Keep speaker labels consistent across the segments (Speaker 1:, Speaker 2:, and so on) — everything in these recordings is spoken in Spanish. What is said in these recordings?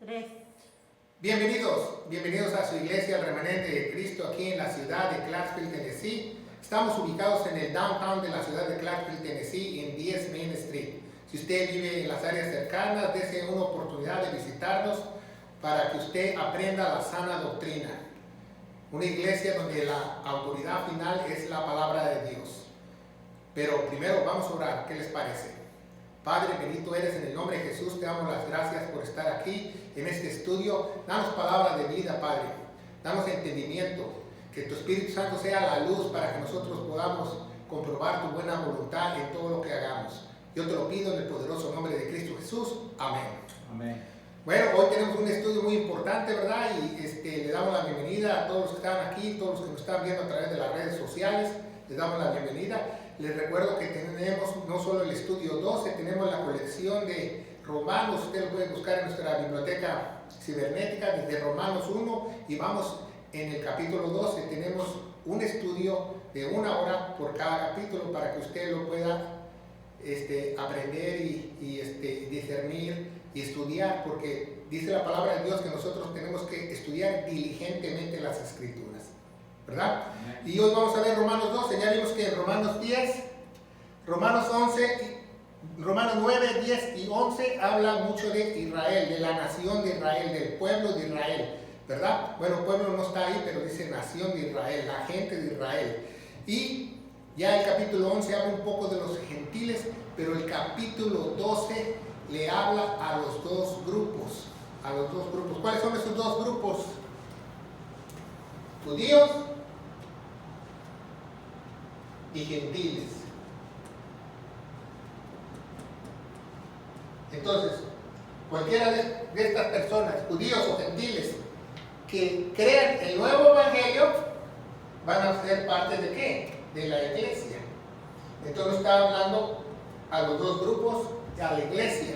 Speaker 1: 3.
Speaker 2: Bienvenidos a su iglesia, el Remanente de Cristo, aquí en la ciudad de Clarksville, Tennessee. Estamos ubicados en el downtown de la ciudad de Clarksville, Tennessee, en 10 Main Street. Si usted vive en las áreas cercanas, dése una oportunidad de visitarnos para que usted aprenda la sana doctrina. Una iglesia donde la autoridad final es la palabra de Dios. Pero primero vamos a orar, ¿qué les parece? Padre, bendito eres, en el nombre de Jesús te damos las gracias por estar aquí en este estudio. Danos palabra de vida, Padre. Danos entendimiento. Que tu Espíritu Santo sea la luz para que nosotros podamos comprobar tu buena voluntad en todo lo que hagamos. Yo te lo pido en el poderoso nombre de Cristo Jesús. Amén.
Speaker 3: Amén.
Speaker 2: Bueno, hoy tenemos un estudio muy importante, ¿verdad? Y le damos la bienvenida a todos los que están aquí, todos los que nos están viendo a través de las redes sociales. Les damos la bienvenida. Les recuerdo que tenemos no solo el estudio 12, tenemos la colección de Romanos. Usted lo puede buscar en nuestra biblioteca cibernética desde Romanos 1 y vamos en el capítulo 12. Tenemos un estudio de 1 hora por cada capítulo para que usted lo pueda aprender y discernir y estudiar, porque dice la palabra de Dios que nosotros tenemos que estudiar diligentemente las Escrituras, ¿verdad? Y hoy vamos a ver Romanos 12, ya vimos que en Romanos 10, Romanos 11, Romanos 9, 10 y 11 habla mucho de Israel, de la nación de Israel, del pueblo de Israel, ¿verdad? Bueno, pueblo no está ahí, pero dice nación de Israel, la gente de Israel. Y ya el capítulo 11 habla un poco de los gentiles, pero el capítulo 12 le habla a los dos grupos, ¿Cuáles son esos dos grupos? Judíos y gentiles. Entonces, cualquiera de estas personas, judíos o gentiles, que crean el nuevo evangelio, van a ser parte de ¿qué? De la iglesia. Entonces está hablando a los dos grupos, a la iglesia,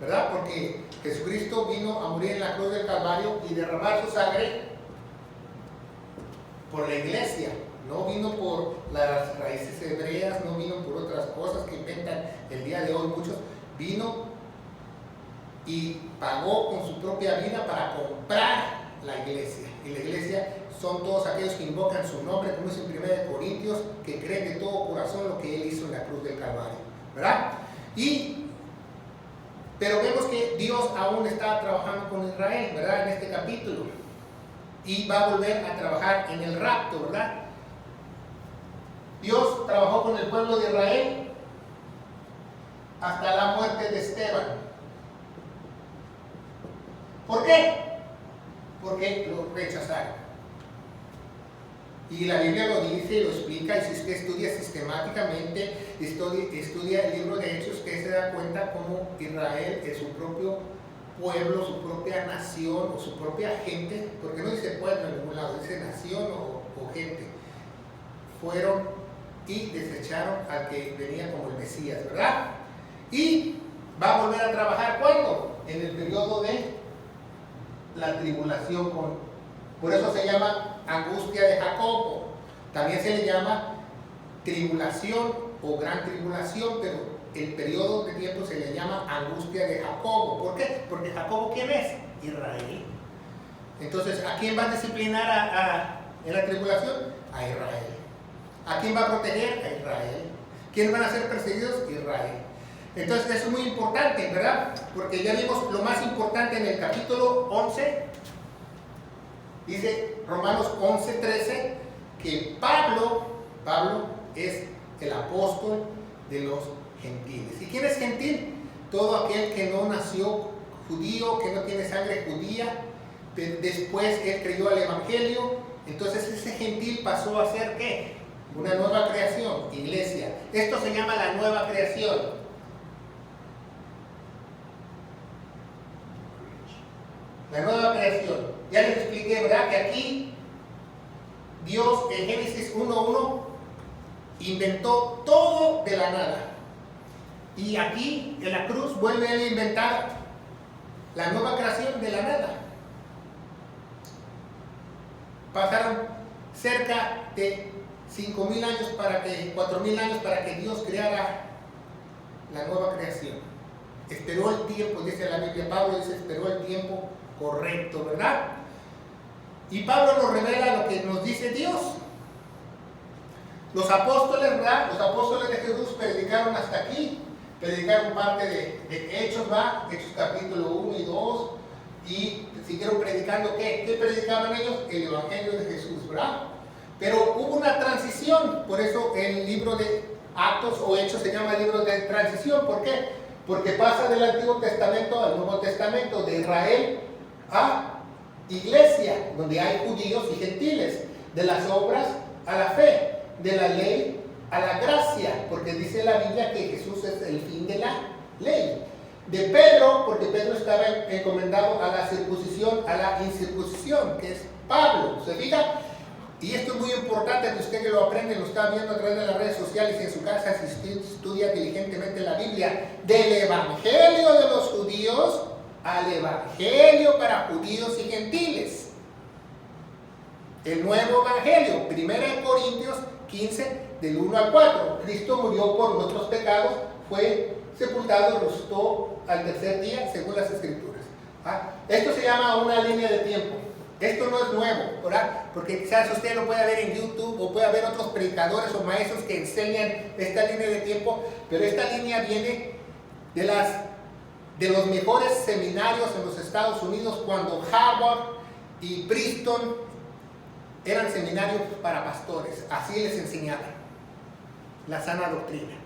Speaker 2: ¿verdad? Porque Jesucristo vino a morir en la cruz del Calvario y derramar su sangre por la iglesia. No vino por las raíces hebreas, no vino por otras cosas que inventan el día de hoy muchos. Vino y pagó con su propia vida para comprar la iglesia. Y la iglesia son todos aquellos que invocan su nombre, como dice en 1 Corintios, que creen de todo corazón lo que Él hizo en la cruz del Calvario, ¿verdad? Pero vemos que Dios aún está trabajando con Israel, ¿verdad? En este capítulo. Y va a volver a trabajar en el rapto, ¿verdad? Dios trabajó con el pueblo de Israel hasta la muerte de Esteban. ¿Por qué? Porque lo rechazaron. Y la Biblia lo dice, lo explica, y si usted estudia sistemáticamente, estudia el libro de Hechos, usted se da cuenta cómo Israel es su propio pueblo, su propia nación o su propia gente, porque no dice pueblo en ningún lado, dice nación o gente. Fueron y desecharon al que venía como el Mesías, ¿verdad? Y va a volver a trabajar ¿cuándo? En el periodo de la tribulación. Por eso se llama angustia de Jacobo. También se le llama tribulación o gran tribulación, pero el periodo de tiempo se le llama angustia de Jacobo. ¿Por qué? Porque Jacobo, ¿quién es? Israel. Entonces, ¿a quién va a disciplinar en la tribulación? A Israel. ¿A quién va a proteger? A Israel. ¿Quiénes van a ser perseguidos? Israel. Entonces, eso es muy importante, ¿verdad? Porque ya vimos lo más importante en el capítulo 11. Dice Romanos 11:13 que Pablo es el apóstol de los gentiles. ¿Y quién es gentil? Todo aquel que no nació judío, que no tiene sangre judía, después él creyó al evangelio. Entonces ese gentil pasó a ser ¿qué? Una nueva creación, iglesia. Esto se llama la nueva creación. La nueva creación. Ya les expliqué, ¿verdad? Que aquí Dios en Génesis 1:1 inventó todo de la nada. Y aquí en la cruz vuelve a inventar la nueva creación de la nada. Pasaron cerca de 5,000 años 4,000 años para que Dios creara la nueva creación. esperó el tiempo, dice la Biblia, Pablo dice, esperó el tiempo correcto, ¿verdad? Y Pablo nos revela lo que nos dice Dios. Los apóstoles, ¿verdad? Los apóstoles de Jesús predicaron hasta aquí, predicaron parte de Hechos, ¿verdad? Hechos capítulo 1 y 2, y siguieron predicando, ¿qué? ¿Qué predicaban ellos? El Evangelio de Jesús, ¿verdad? Pero hubo una transición, por eso el libro de Actos o Hechos se llama libro de transición. ¿Por qué? Porque pasa del Antiguo Testamento al Nuevo Testamento, de Israel a iglesia, donde hay judíos y gentiles, de las obras a la fe, de la ley a la gracia, porque dice la Biblia que Jesús es el fin de la ley. De Pedro, porque Pedro estaba encomendado a la circuncisión, a la incircuncisión, que es Pablo, ¿se fija? Y esto es muy importante que usted que lo aprende, lo está viendo a través de las redes sociales y en su casa, si usted estudia diligentemente la Biblia, del Evangelio de los judíos al Evangelio para judíos y gentiles. El nuevo Evangelio, 1 Corintios 15, del 1 al 4. Cristo murió por nuestros pecados, fue sepultado y resucitó al tercer día, según las Escrituras. Esto se llama una línea de tiempo. Esto no es nuevo, ¿verdad? Porque quizás usted lo pueda ver en YouTube o puede ver otros predicadores o maestros que enseñan esta línea de tiempo, pero esta línea viene de los mejores seminarios en los Estados Unidos, cuando Harvard y Princeton eran seminarios para pastores. Así les enseñaban la sana doctrina.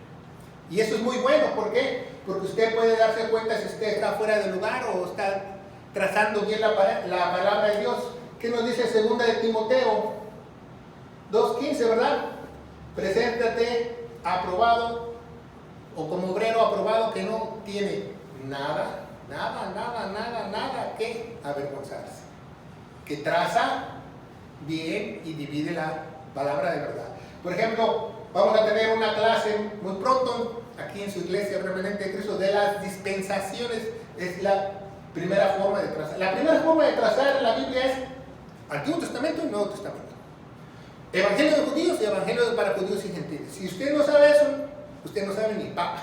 Speaker 2: Y eso es muy bueno, ¿por qué? Porque usted puede darse cuenta si usted está fuera de lugar o está trazando bien la palabra de Dios. ¿Qué nos dice 2 de Timoteo 2:15, verdad? Preséntate aprobado o como obrero aprobado que no tiene nada que avergonzarse, que traza bien y divide la palabra de verdad. Por ejemplo, vamos a tener una clase muy pronto aquí en su iglesia Remanente de Cristo de las dispensaciones. Es la primera forma de trazar. La primera forma de trazar la Biblia es Antiguo Testamento y Nuevo Testamento. Evangelio de judíos y Evangelio para judíos y gentiles. Si usted no sabe eso, usted no sabe ni papa.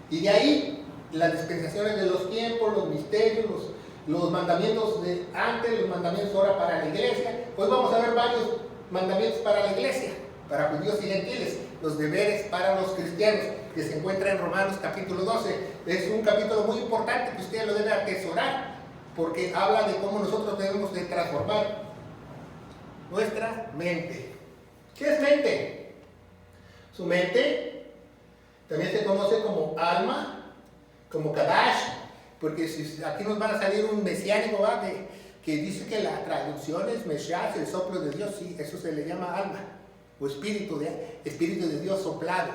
Speaker 2: Y de ahí las dispensaciones de los tiempos, los misterios, los mandamientos de antes, los mandamientos ahora para la iglesia. Hoy vamos a ver varios mandamientos para la iglesia, para judíos y gentiles, los deberes para los cristianos, que se encuentra en Romanos capítulo 12. Es un capítulo muy importante que usted lo debe atesorar, porque habla de cómo nosotros debemos de transformar nuestra mente. ¿Qué es mente? Su mente también se conoce como alma, como Kadash, porque si aquí nos van a salir un mesiánico, ¿verdad? Que dice que la traducción es Mesías, el soplo de Dios, sí, eso se le llama alma, o espíritu de Dios soplado.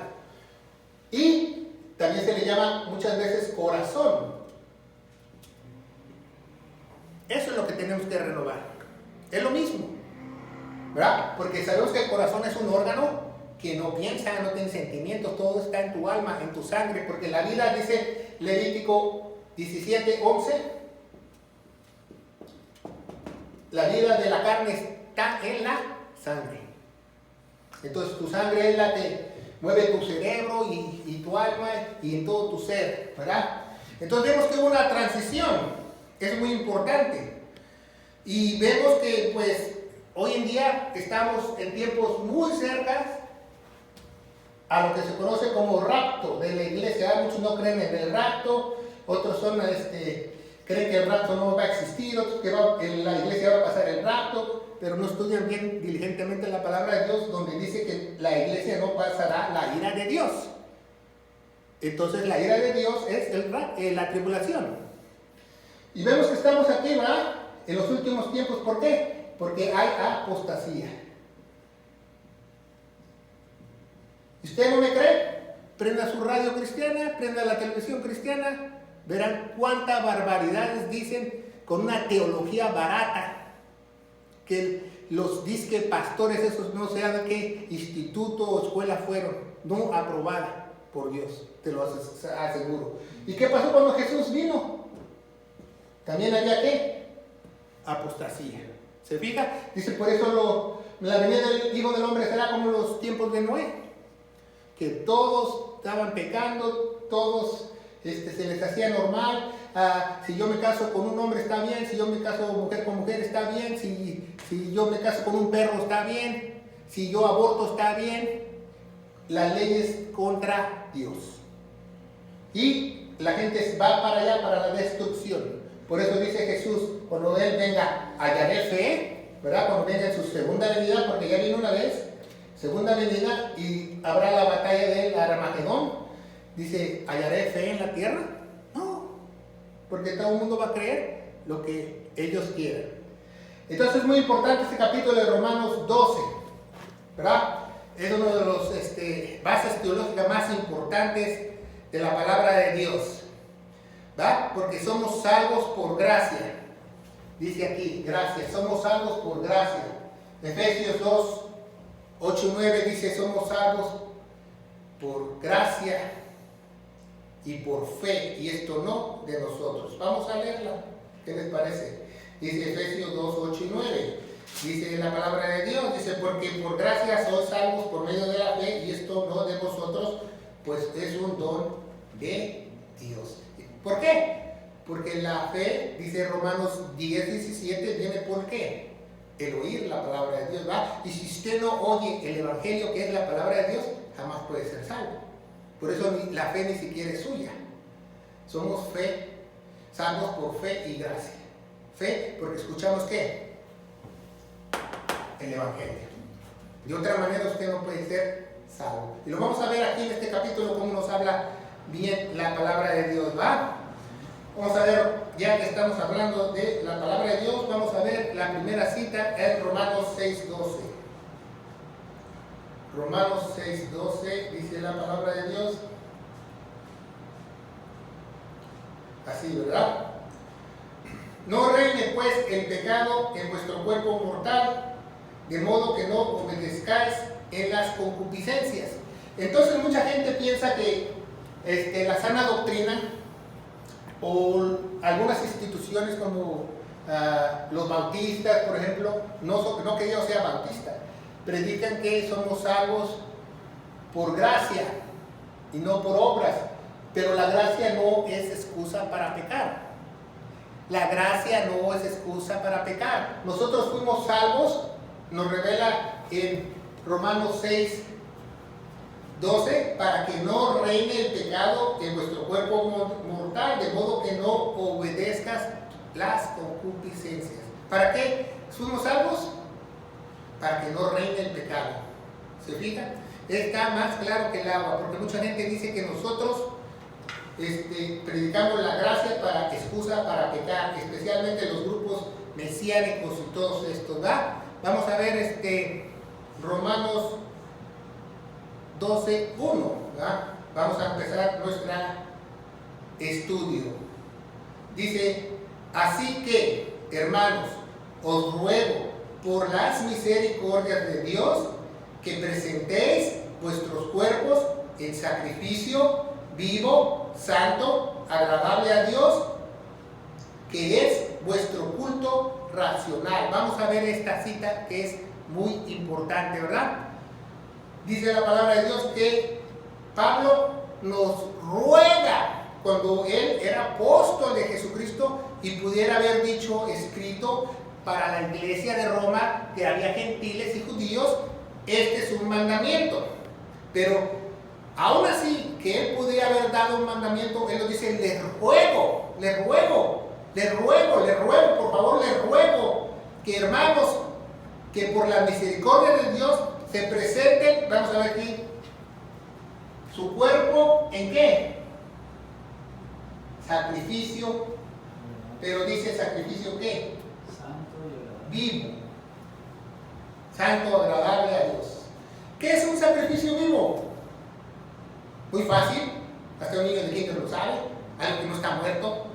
Speaker 2: Y también se le llama muchas veces corazón. Eso es lo que tenemos que renovar. Es lo mismo, ¿verdad? Porque sabemos que el corazón es un órgano que no piensa, no tiene sentimientos, todo está en tu alma, en tu sangre, porque la vida, dice Levítico 17:11, la vida de la carne está en la sangre. Entonces tu sangre es la que mueve tu cerebro y tu alma y en todo tu ser, ¿verdad? Entonces vemos que hubo una transición, es muy importante. Y vemos que pues hoy en día estamos en tiempos muy cerca a lo que se conoce como rapto de la iglesia. Muchos no creen en el rapto, otros creen que el rapto no va a existir, otros que en la iglesia va a pasar el rapto, pero no estudian bien diligentemente la palabra de Dios, donde dice que la iglesia no pasará la ira de Dios. Entonces la ira de Dios es la tribulación. Y vemos que estamos aquí, ¿verdad? En los últimos tiempos. ¿Por qué? Porque hay apostasía. Si usted no me cree, prenda su radio cristiana, prenda la televisión cristiana, verán cuántas barbaridades dicen con una teología barata, que los disque pastores esos no sé de qué instituto o escuela fueron, no aprobada por Dios, te lo aseguro. ¿Y qué pasó cuando Jesús vino? También había ¿qué? Apostasía. ¿Se fija? Dice, por eso la venida del Hijo del Hombre será como los tiempos de Noé, que todos estaban pecando, todos se les hacía normal. Si yo me caso con un hombre está bien, si yo me caso mujer con mujer está bien, si yo me caso con un perro está bien, si yo aborto está bien. Las leyes contra Dios. Y la gente va para allá, para la destrucción. Por eso dice Jesús, cuando Él venga, hallaré fe, ¿verdad? Cuando venga en su segunda venida, porque ya vino una vez, segunda venida, y habrá la batalla del Armagedón. Dice, ¿hallaré fe en la tierra? No, porque todo el mundo va a creer lo que ellos quieran. Entonces es muy importante este capítulo de Romanos 12, ¿verdad? Es uno de los bases teológicas más importantes de la palabra de Dios, ¿verdad? Porque somos salvos por gracia. Dice aquí, gracia, somos salvos por gracia. Efesios 2, 8 y 9 dice, somos salvos por gracia y por fe, y esto no de nosotros. Vamos a leerla, ¿qué les parece? Dice Efesios 2, 8 y 9. Dice la palabra de Dios, dice, porque por gracia sois salvos por medio de la fe, y esto no de vosotros, pues es un don de Dios. ¿Por qué? Porque la fe, dice Romanos 10, 17, viene ¿por qué? El oír la palabra de Dios, ¿va? Y si usted no oye el evangelio, que es la palabra de Dios, jamás puede ser salvo. Por eso la fe ni siquiera es suya. Somos fe, salvos por fe y gracia. Fe, porque escuchamos ¿qué? El evangelio. De otra manera usted no puede ser salvo. Y lo vamos a ver aquí en este capítulo cómo nos habla bien la palabra de Dios, ¿va? Vamos a ver, ya que estamos hablando de la palabra de Dios, vamos a ver la primera cita en Romanos 6:12. Romanos 6:12 dice la palabra de Dios así, ¿verdad? No reine pues el pecado en vuestro cuerpo mortal, de modo que no obedezcáis en las concupiscencias. Entonces mucha gente piensa que la sana doctrina o algunas instituciones como los bautistas, por ejemplo, no que yo sea bautista, predican que somos salvos por gracia y no por obras, pero la gracia no es excusa para pecar. La gracia no es excusa para pecar. Nosotros fuimos salvos, nos revela en Romanos 6:12, para que no reine el pecado en vuestro cuerpo mortal, de modo que no obedezcas las concupiscencias. ¿Para qué fuimos salvos? Para que no reine el pecado. ¿Se fijan? Está más claro que el agua, porque mucha gente dice que nosotros predicamos la gracia para excusa para pecar, especialmente los grupos mesiánicos y todos estos, ¿verdad? Vamos a ver Romanos 12:1, ¿verdad? Vamos a empezar nuestro estudio. Dice, así que, hermanos, os ruego por las misericordias de Dios que presentéis vuestros cuerpos en sacrificio vivo, santo, agradable a Dios, que es vuestro culto racional. Vamos a ver esta cita que es muy importante, ¿verdad? Dice la palabra de Dios que Pablo nos ruega, cuando él era apóstol de Jesucristo y pudiera haber dicho, escrito para la iglesia de Roma, que había gentiles y judíos, este es un mandamiento. Pero aún así, que él pudiera haber dado un mandamiento, él lo dice, les ruego, por favor, les ruego que, hermanos, que por la misericordia de Dios se presenten, vamos a ver aquí, su cuerpo, ¿en qué? Sacrificio, pero dice sacrificio ¿qué? Vivo, santo, agradable a Dios. ¿Qué es un sacrificio vivo? Muy fácil, hasta un niño de kinder lo sabe, algo que no está muerto.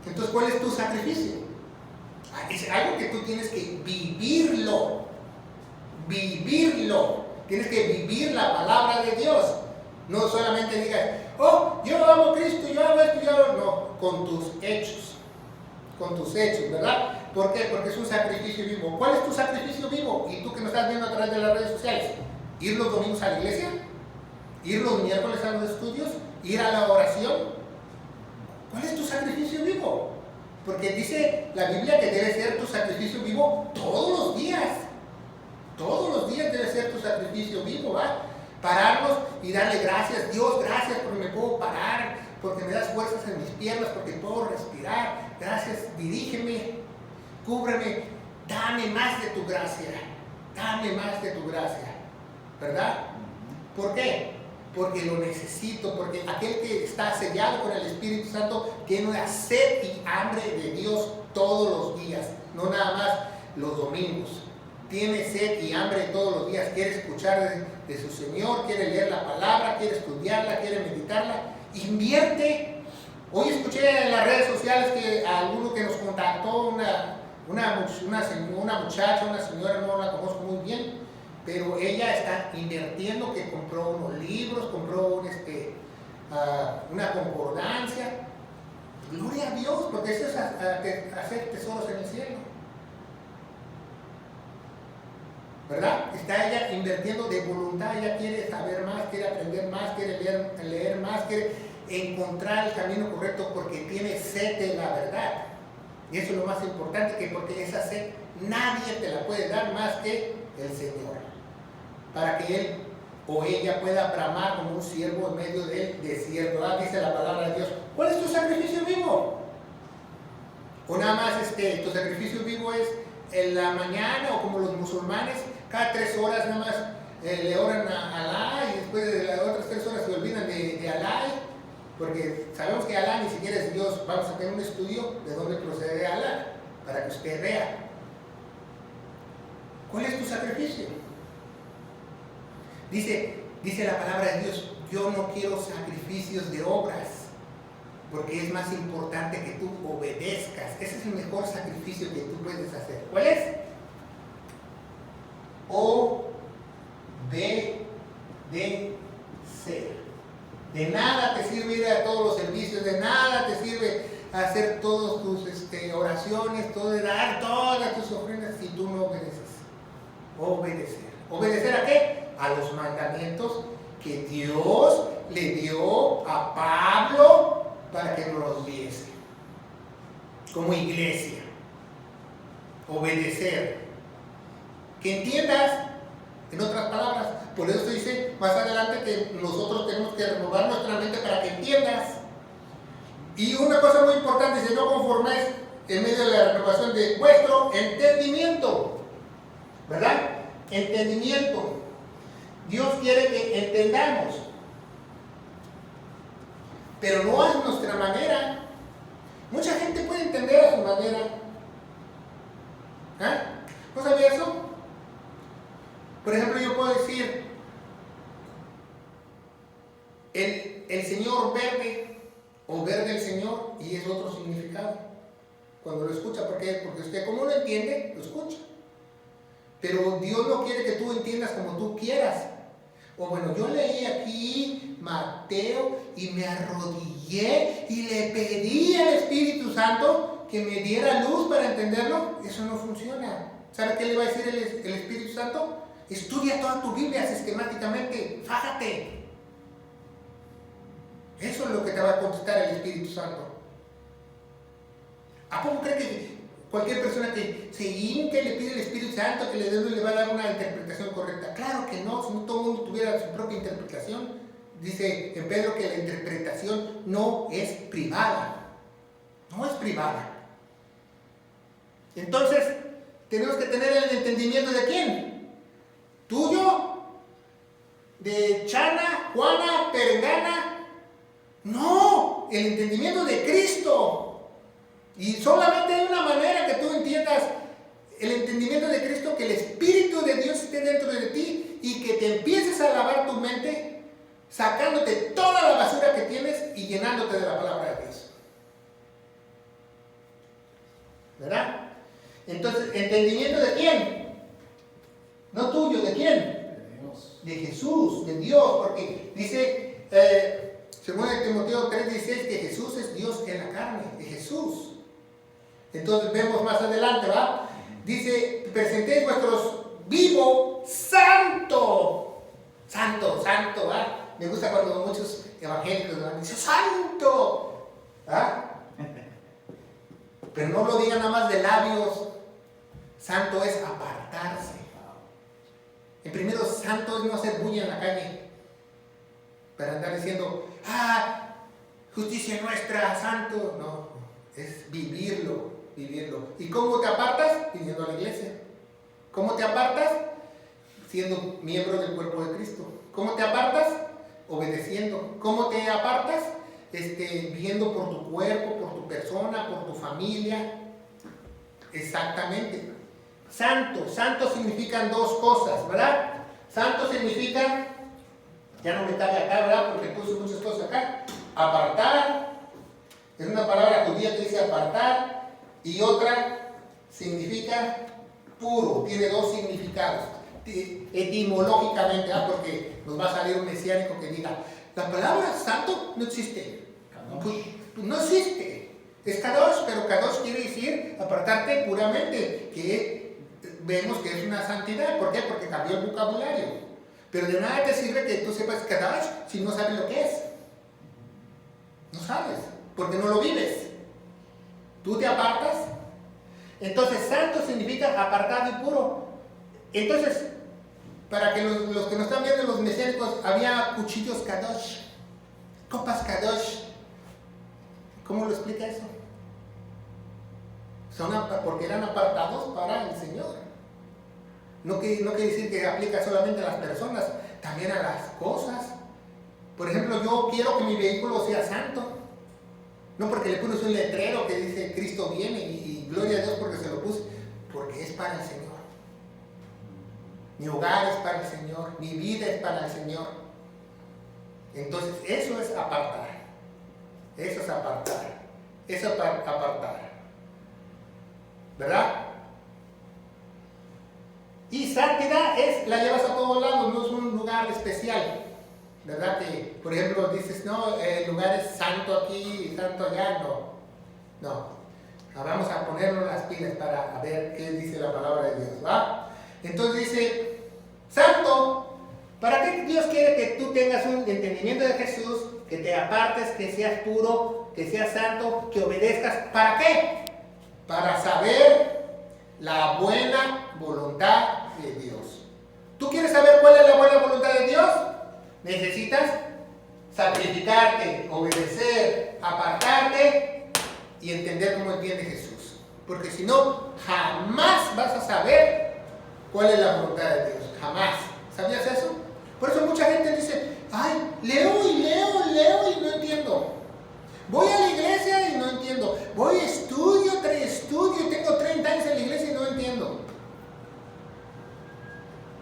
Speaker 2: Entonces, ¿cuál es tu sacrificio? Es algo que tú tienes que vivirlo. Tienes que vivir la palabra de Dios. No solamente digas, oh, yo amo a Cristo, yo hago esto, yo hago... No, con tus hechos, ¿verdad? ¿Por qué? Porque es un sacrificio vivo. ¿Cuál es tu sacrificio vivo? Y tú que me estás viendo a través de las redes sociales, ¿ir los domingos a la iglesia? ir los miércoles a los estudios, ir a la oración. ¿Cuál es tu sacrificio vivo? Porque dice la Biblia que debe ser tu sacrificio vivo todos los días. Todos los días debe ser tu sacrificio vivo, ¿va? Pararnos y darle gracias. Dios, gracias porque me puedo parar, porque me das fuerzas en mis piernas, porque puedo respirar. Gracias, dirígeme, cúbreme, dame más de tu gracia. Dame más de tu gracia. ¿Verdad? ¿Por qué? Porque lo necesito, porque aquel que está sellado con el Espíritu Santo tiene una sed y hambre de Dios todos los días, no nada más los domingos. Tiene sed y hambre todos los días, quiere escuchar de su Señor, quiere leer la palabra, quiere estudiarla, quiere meditarla. Invierte. Hoy escuché en las redes sociales que a alguno que nos contactó, una muchacha, una señora, no la conozco muy bien, pero ella está invirtiendo, que compró unos libros, compró una concordancia. Gloria a Dios, porque eso es hacer tesoros en el cielo. ¿Verdad? Está ella invirtiendo de voluntad, ella quiere saber más, quiere aprender más, quiere leer más, quiere encontrar el camino correcto porque tiene sed de la verdad. Y eso es lo más importante, que porque esa sed nadie te la puede dar más que el Señor. Para que él o ella pueda bramar como un ciervo en medio del desierto. Dice la palabra de Dios. ¿Cuál es tu sacrificio vivo? O nada más tu sacrificio vivo es en la mañana, o como los musulmanes, cada 3 horas nada más le oran a Alá, y después de las otras 3 horas se olvidan de Alá, porque sabemos que Alá ni siquiera es Dios. Vamos a tener un estudio de dónde procede Alá, para que usted vea. ¿Cuál es tu sacrificio? Dice la palabra de Dios, yo no quiero sacrificios de obras, porque es más importante que tú obedezcas. Ese es el mejor sacrificio que tú puedes hacer. ¿Cuál es? Obedecer. De nada te sirve ir a todos los servicios, de nada te sirve hacer todas tus oraciones, dar todas tus ofrendas si tú no obedeces. Obedecer. ¿Obedecer a qué? A los mandamientos que Dios le dio a Pablo para que nos los diese como iglesia. Obedecer. Que entiendas, en otras palabras. Por eso dice más adelante que nosotros tenemos que renovar nuestra mente para que entiendas. Y una cosa muy importante, dice, no conforméis en medio de la renovación de vuestro entendimiento. ¿Verdad? Entendimiento. Dios quiere que entendamos, pero no a nuestra manera. Mucha gente puede entender a su manera. ¿No sabía eso? Por ejemplo, yo puedo decir el Señor verde, o verde el Señor, y es otro significado cuando lo escucha. ¿Por qué? Porque usted, como lo entiende, lo escucha. Pero Dios no quiere que tú entiendas como tú quieras. O bueno, yo leí aquí Mateo y me arrodillé y le pedí al Espíritu Santo que me diera luz para entenderlo. Eso no funciona. ¿Sabe qué le va a decir el Espíritu Santo? Estudia toda tu Biblia sistemáticamente. Fájate. Eso es lo que te va a contestar el Espíritu Santo. ¿A poco cree que cualquier persona que se hinque le pide al Espíritu Santo que le va a dar una interpretación correcta? Claro que no, si no todo el mundo tuviera su propia interpretación. Dice en Pedro que la interpretación no es privada. No es privada. Entonces, tenemos que tener el entendimiento de quién. ¿Tuyo? ¿De Chana, Juana, Perengana? No, el entendimiento de Cristo. Y solamente hay una manera que tú entiendas el entendimiento de Cristo, que el Espíritu de Dios esté dentro de ti y que te empieces a lavar tu mente, sacándote toda la basura que tienes y llenándote de la palabra de Dios. ¿Verdad? Entonces, ¿entendimiento de quién? No tuyo, ¿de quién?
Speaker 1: De Dios.
Speaker 2: De Jesús, de Dios, porque dice, según Timoteo 3:16, que Jesús es Dios en la carne, de Jesús. Entonces vemos más adelante, ¿va? Dice, presentéis vuestros vivo santo, ¿va? Me gusta cuando muchos evangélicos dicen ¡santo! ¿Ah? Pero no lo digan nada más de labios. Santo es apartarse. En primero, santo es no hacer bulla en la calle. Para andar diciendo, justicia nuestra, santo. No, es vivirlo, vivirlo. ¿Y cómo te apartas? Viniendo a la iglesia. ¿Cómo te apartas? Siendo miembro del cuerpo de Cristo. ¿Cómo te apartas? Obedeciendo. ¿Cómo te apartas? Viviendo por tu cuerpo, por tu persona, por tu familia. Exactamente. Santo significan dos cosas, ¿verdad? Santo significa, ya no me cabe acá, ¿verdad? Porque puse muchas cosas acá. Apartar, es una palabra judía que dice apartar, y otra significa puro, tiene dos significados. Etimológicamente, porque nos va a salir un mesiánico que diga, la palabra santo no existe. Pues, no existe. Es kadosh, pero kadosh quiere decir apartarte puramente, que vemos que es una santidad. ¿Por qué? Porque cambió el vocabulario. Pero de nada te sirve que tú sepas kadosh si no sabes lo que es. No sabes, porque no lo vives. Tú te apartas. Entonces, santo significa apartado y puro. Entonces, para que los que nos están viendo, los mesiánicos, había cuchillos kadosh, copas kadosh. ¿Cómo lo explica eso? Porque eran apartados para el Señor. No quiere decir que aplica solamente a las personas, también a las cosas. Por ejemplo, yo quiero que mi vehículo sea santo. No porque le pones un letrero que dice Cristo viene y gloria a Dios porque se lo puse, porque es para el Señor. Mi hogar es para el Señor, mi vida es para el Señor. Entonces, eso es apartar. Eso es apartar. Eso es apartar. ¿Verdad? Y santidad la llevas a todos lados, no es un lugar especial. ¿Verdad? Que, por ejemplo, dices, no, el lugar es santo aquí y santo allá. No. Vamos a ponernos las pilas para ver qué dice la palabra de Dios. ¿Va? Entonces dice, santo, ¿para qué Dios quiere que tú tengas un entendimiento de Jesús, que te apartes, que seas puro, que seas santo, que obedezcas? ¿Para qué? Para saber la buena voluntad de Dios. ¿Tú quieres saber cuál es la buena voluntad de Dios? Necesitas sacrificarte, obedecer, apartarte y entender cómo entiende Jesús. Porque si no, jamás vas a saber cuál es la voluntad de Dios. Jamás. ¿Sabías eso? Por eso mucha gente dice, leo y no entiendo. Voy a la iglesia y no entiendo. Voy estudio y tengo 30 años en la iglesia y no entiendo.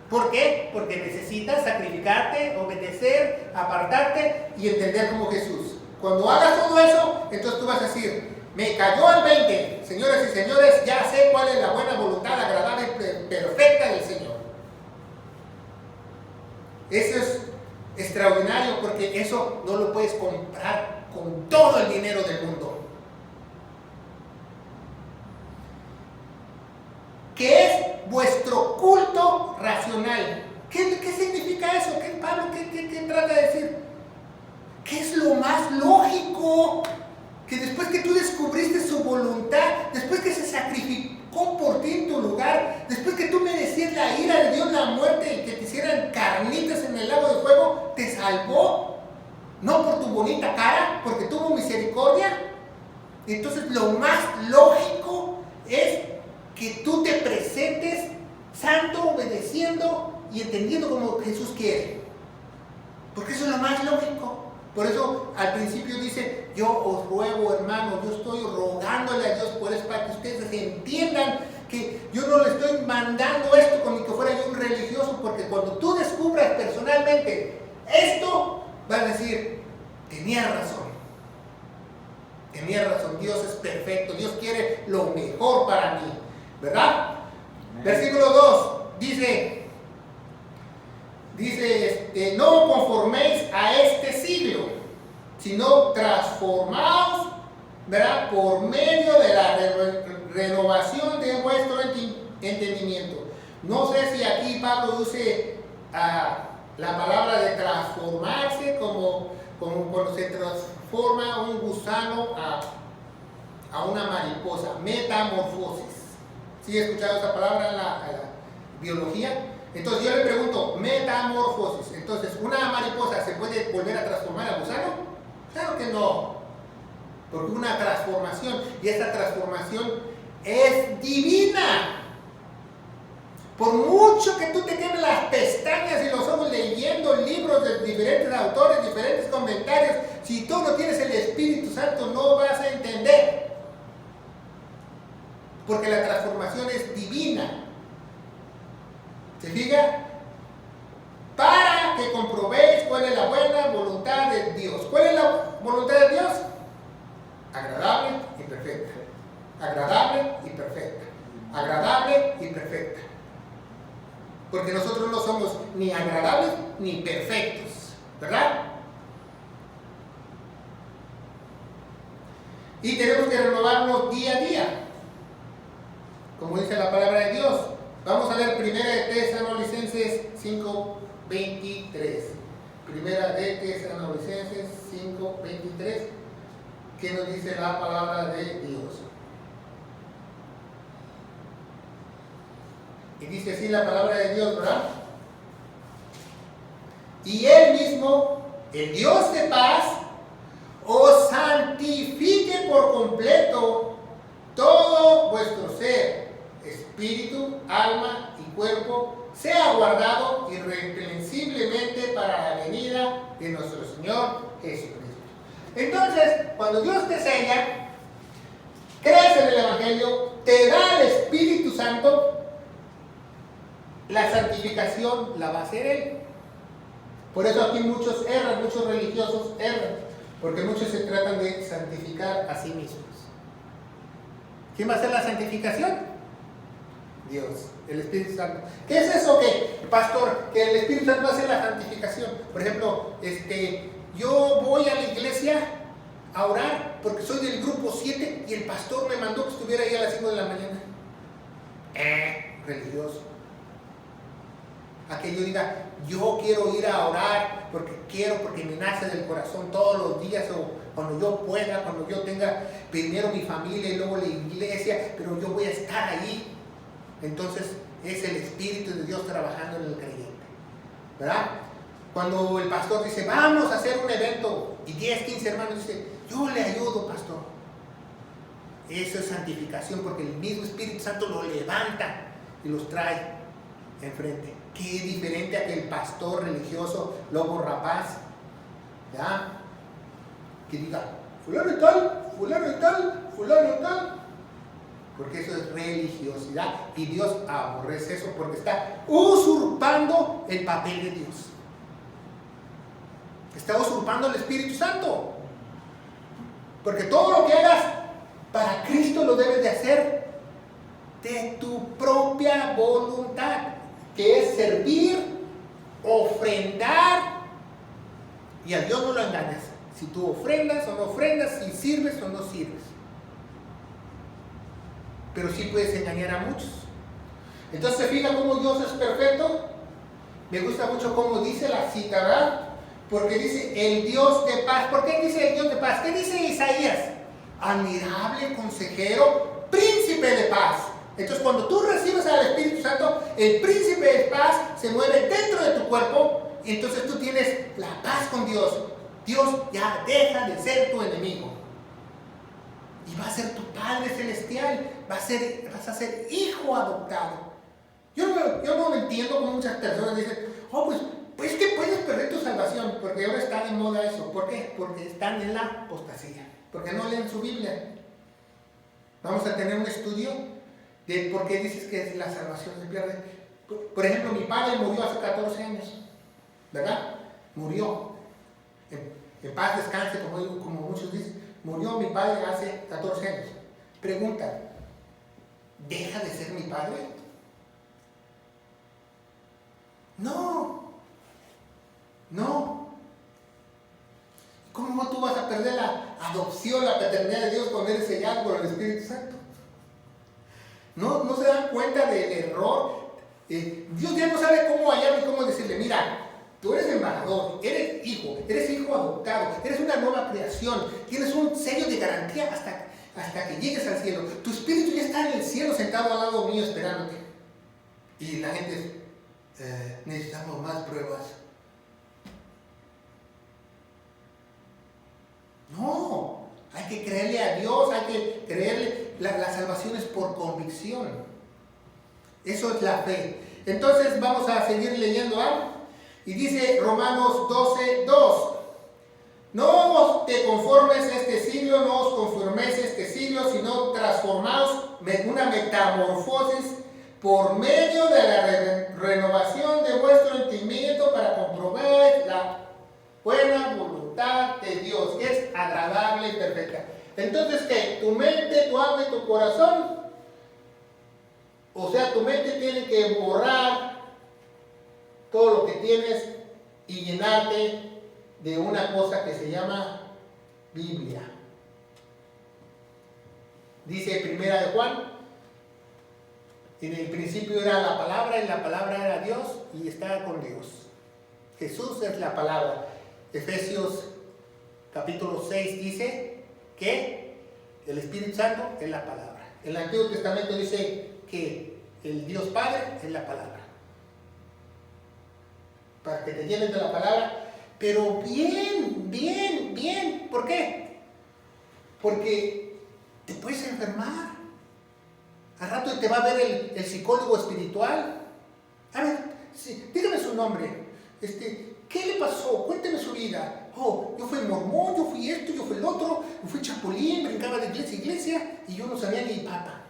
Speaker 2: ¿Por qué? Porque necesitas sacrificarte, obedecer, apartarte y entender como Jesús. Cuando hagas todo eso, entonces tú vas a decir, me cayó el 20. Señoras y señores, ya sé cuál es la buena voluntad, agradable, perfecta del Señor. Eso es extraordinario porque eso no lo puedes comprar con todo el dinero del mundo. ¿Qué es vuestro culto racional? ¿Qué significa eso? Pablo, ¿qué trata de decir? ¿Qué es lo más lógico? Que después que tú descubriste su voluntad, después que se sacrificó por ti en tu lugar, después que tú merecías la ira de Dios, la muerte, y que te hicieran carnitas en el lago de fuego, te salvó. No por tu bonita cara, porque tuvo misericordia. Entonces lo más lógico es que tú te presentes santo, obedeciendo y entendiendo como Jesús quiere. Porque eso es lo más lógico. Por eso al principio dice, yo os ruego, hermano, yo estoy rogándole a Dios por eso, para que ustedes entiendan que yo no le estoy mandando esto como que fuera yo un religioso, porque cuando tú descubras personalmente esto, vas a decir, tenía razón, Dios es perfecto, Dios quiere lo mejor para mí, ¿verdad? Versículo 2, dice, no conforméis a este siglo, sino transformaos, ¿verdad?, por medio de la renovación de vuestro entendimiento. No sé si aquí Pablo use La palabra de transformarse como cuando se transforma un gusano a una mariposa, metamorfosis. ¿Sí he escuchado esa palabra en la biología? Entonces yo le pregunto, metamorfosis. Entonces, ¿una mariposa se puede volver a transformar a gusano? Claro que no. Porque una transformación, y esta transformación es divina. Por mucho que tú te quemes las pestañas y los ojos leyendo libros de diferentes autores, diferentes comentarios, si tú no tienes el Espíritu Santo no vas a entender. Porque la transformación es divina. ¿Se fija? Para que comprobéis cuál es la buena voluntad de Dios. ¿Cuál es la voluntad de Dios? Agradable y perfecta. Agradable y perfecta. Agradable y perfecta. Porque nosotros no somos ni agradables ni perfectos, ¿verdad? Y tenemos que renovarnos día a día, como dice la palabra de Dios. Vamos a ver Primera de Tesalonicenses 5:23. Primera de Tesalonicenses 5:23. ¿Qué nos dice la palabra de Dios? Y dice así la palabra de Dios, ¿verdad? Y Él mismo, el Dios de paz, os santifique por completo todo vuestro ser, espíritu, alma y cuerpo, sea guardado irreprensiblemente para la venida de nuestro Señor Jesucristo. Entonces, cuando Dios te enseña, crees en el Evangelio, te da el Espíritu Santo, la santificación la va a hacer Él. Por eso aquí muchos erran, muchos religiosos erran, porque muchos se tratan de santificar a sí mismos. ¿Quién va a hacer la santificación? Dios, el Espíritu Santo. ¿Qué es eso que, pastor, que el Espíritu Santo va a hacer la santificación? Por ejemplo, yo voy a la iglesia a orar porque soy del grupo 7 y el pastor me mandó que estuviera ahí a las 5 de la mañana. Religioso. A que yo diga, yo quiero ir a orar porque me nace del corazón todos los días, o cuando yo pueda, cuando yo tenga primero mi familia y luego la iglesia, pero yo voy a estar ahí. Entonces es el Espíritu de Dios trabajando en el creyente, ¿verdad? Cuando el pastor dice, vamos a hacer un evento, y 10, 15 hermanos dicen, yo le ayudo, pastor. Eso es santificación, porque el mismo Espíritu Santo los levanta y los trae enfrente. Qué diferente a que el pastor religioso, lobo rapaz, ¿ya? Que diga, fulano y tal, fulano y tal, fulano y tal. Porque eso es religiosidad y Dios aborrece eso porque está usurpando el papel de Dios. Está usurpando el Espíritu Santo. Porque todo lo que hagas para Cristo lo debes de hacer de tu propia voluntad, que es servir, ofrendar, y a Dios no lo engañas. Si tú ofrendas o no ofrendas, si sirves o no sirves. Pero sí puedes engañar a muchos. Entonces, ¿se fija cómo Dios es perfecto? Me gusta mucho cómo dice la cita, ¿verdad? Porque dice el Dios de paz. ¿Por qué dice el Dios de paz? ¿Qué dice Isaías? Admirable consejero, príncipe de paz. Entonces, cuando tú recibes al Espíritu Santo, el príncipe de paz se mueve dentro de tu cuerpo y entonces tú tienes la paz con Dios. Dios ya deja de ser tu enemigo y va a ser tu Padre Celestial. Vas a ser hijo adoptado. Yo no entiendo cómo muchas personas dicen, pues que puedes perder tu salvación, porque ahora está de moda eso. ¿Por qué? Porque están en la apostasía, porque no leen su Biblia. Vamos a tener un estudio de por qué dices que la salvación se pierde. Por ejemplo, mi padre murió hace 14 años, ¿verdad? Murió. En paz descanse, como muchos dicen. Murió mi padre hace 14 años. Pregunta, ¿deja de ser mi padre? No. ¿Cómo tú vas a perder la adopción, la paternidad de Dios cuando eres sellado por el Espíritu Santo? ¿No se dan cuenta del error? Dios ya no sabe cómo hallarlo y cómo decirle, mira, Tú eres embajador, eres hijo adoptado, eres una nueva creación, tienes un sello de garantía hasta que llegues al cielo. Tu espíritu ya está en el cielo sentado al lado mío esperándote. Y la gente, necesitamos más pruebas. No, hay que creerle a Dios, hay que creerle. La salvación es por convicción. Eso es la fe. Entonces vamos a seguir leyendo algo. Y dice Romanos 12:2. No te conformes a este siglo, no os conforméis a este siglo, sino transformaos en una metamorfosis por medio de la renovación de vuestro entendimiento para comprobar la buena voluntad de Dios, que es agradable y perfecta. Entonces, ¿qué? Tu mente, tu alma y tu corazón, o sea, tu mente tiene que borrar todo lo que tienes y llenarte de una cosa que se llama Biblia. Dice Primera de Juan, en el principio era la palabra y la palabra era Dios y estaba con Dios. Jesús es la palabra. Efesios capítulo 6 dice que el Espíritu Santo es la palabra. El Antiguo Testamento dice que el Dios Padre es la palabra. Para que te llenes de la palabra, pero bien. ¿Por qué? Porque te puedes enfermar. Al rato te va a ver el psicólogo espiritual. A ver, sí, dígame su nombre. ¿Qué le pasó? Cuénteme su vida. Oh, yo fui mormón, yo fui esto, yo fui el otro, yo fui chapulín, brincaba de iglesia a iglesia y yo no sabía ni papa.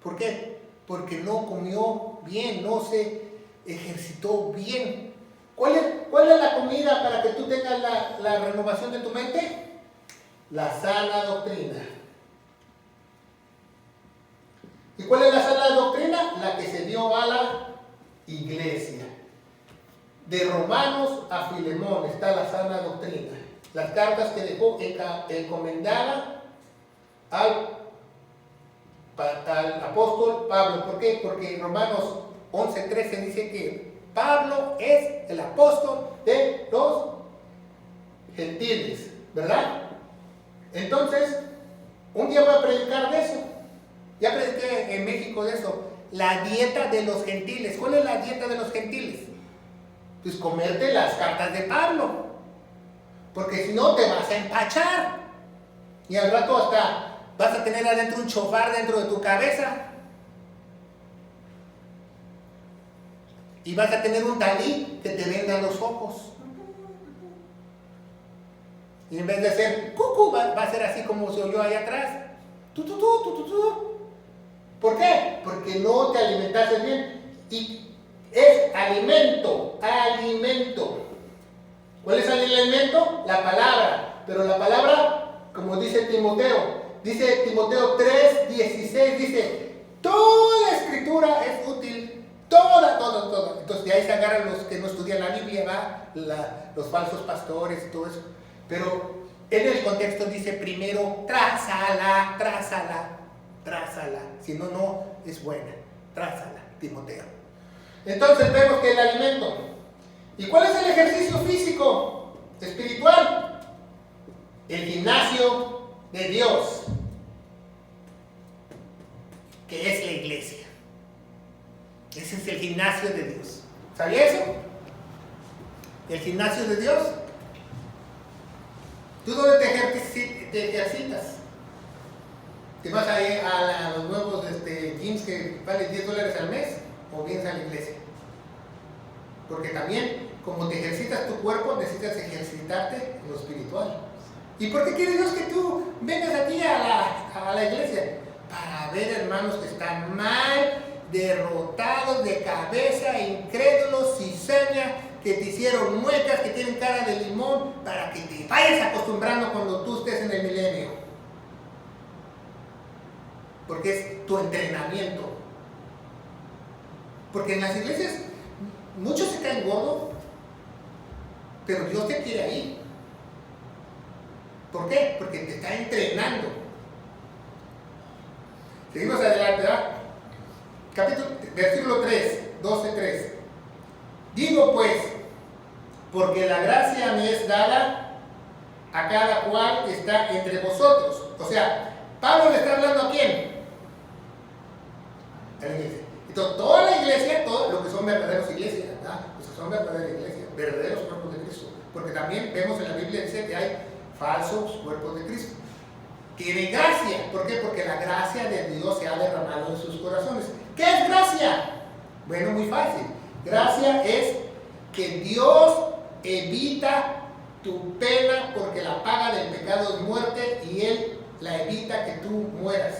Speaker 2: ¿Por qué? Porque no comió bien, no se ejercitó bien. ¿Cuál es la comida para que tú tengas la renovación de tu mente? La sana doctrina. ¿Y cuál es la sana doctrina? La que se dio a la iglesia. De Romanos a Filemón está la sana doctrina. Las cartas que dejó encomendada al apóstol Pablo. ¿Por qué? Porque en Romanos 11:13 dice que Pablo es el apóstol de los gentiles, ¿verdad? Entonces, un día voy a predicar de eso. Ya prediqué en México de eso. La dieta de los gentiles. ¿Cuál es la dieta de los gentiles? Pues comerte las cartas de Pablo. Porque si no te vas a empachar. Y al rato hasta vas a tener adentro un chofar dentro de tu cabeza. Y vas a tener un talí que te venga los ojos. Y en vez de ser cucu, va a ser así como se oyó ahí atrás. ¿Por qué? Porque no te alimentaste bien. Y es alimento. ¿Cuál es el alimento? La palabra. Pero la palabra, como dice Timoteo 3:16, dice, toda la escritura es útil. Toda. Entonces de ahí se agarran los que no estudian la Biblia, los falsos pastores y todo eso. Pero en el contexto dice primero, trázala. Si no, no es buena. Trázala, Timoteo. Entonces vemos que el alimento. ¿Y cuál es el ejercicio físico, espiritual? El gimnasio de Dios, que es la iglesia. Ese es el gimnasio de Dios. ¿Sabía eso? El gimnasio de Dios. ¿Tú dónde te ejercitas? ¿Te vas a ir a los nuevos gyms que valen $10 al mes? ¿O vienes a la iglesia? Porque también, como te ejercitas tu cuerpo, necesitas ejercitarte en lo espiritual. ¿Y por qué quiere Dios que tú vengas aquí a la iglesia? Para ver hermanos que están mal, derrotados de cabeza, incrédulos, cizaña, que te hicieron muecas, que tienen cara de limón, para que te vayas acostumbrando cuando tú estés en el milenio. Porque es tu entrenamiento. Porque en las iglesias muchos se caen gordos, pero Dios te quiere ahí. ¿Por qué? Porque te está entrenando. Seguimos adelante, ¿verdad? Versículo 3, 12:3. Digo pues, porque la gracia me es dada a cada cual que está entre vosotros. O sea, Pablo le está hablando ¿a quién? A la iglesia. Entonces, toda la iglesia, todo lo que son verdaderos iglesias, ¿verdad? Los que son verdaderas iglesias, verdaderos cuerpos de Cristo. Porque también vemos en la Biblia dice que hay falsos cuerpos de Cristo. Tiene gracia. ¿Por qué? Porque la gracia de Dios se ha derramado en sus corazones. ¿Qué es gracia? Bueno, muy fácil. Gracia es que Dios evita tu pena porque la paga del pecado es muerte y Él la evita que tú mueras,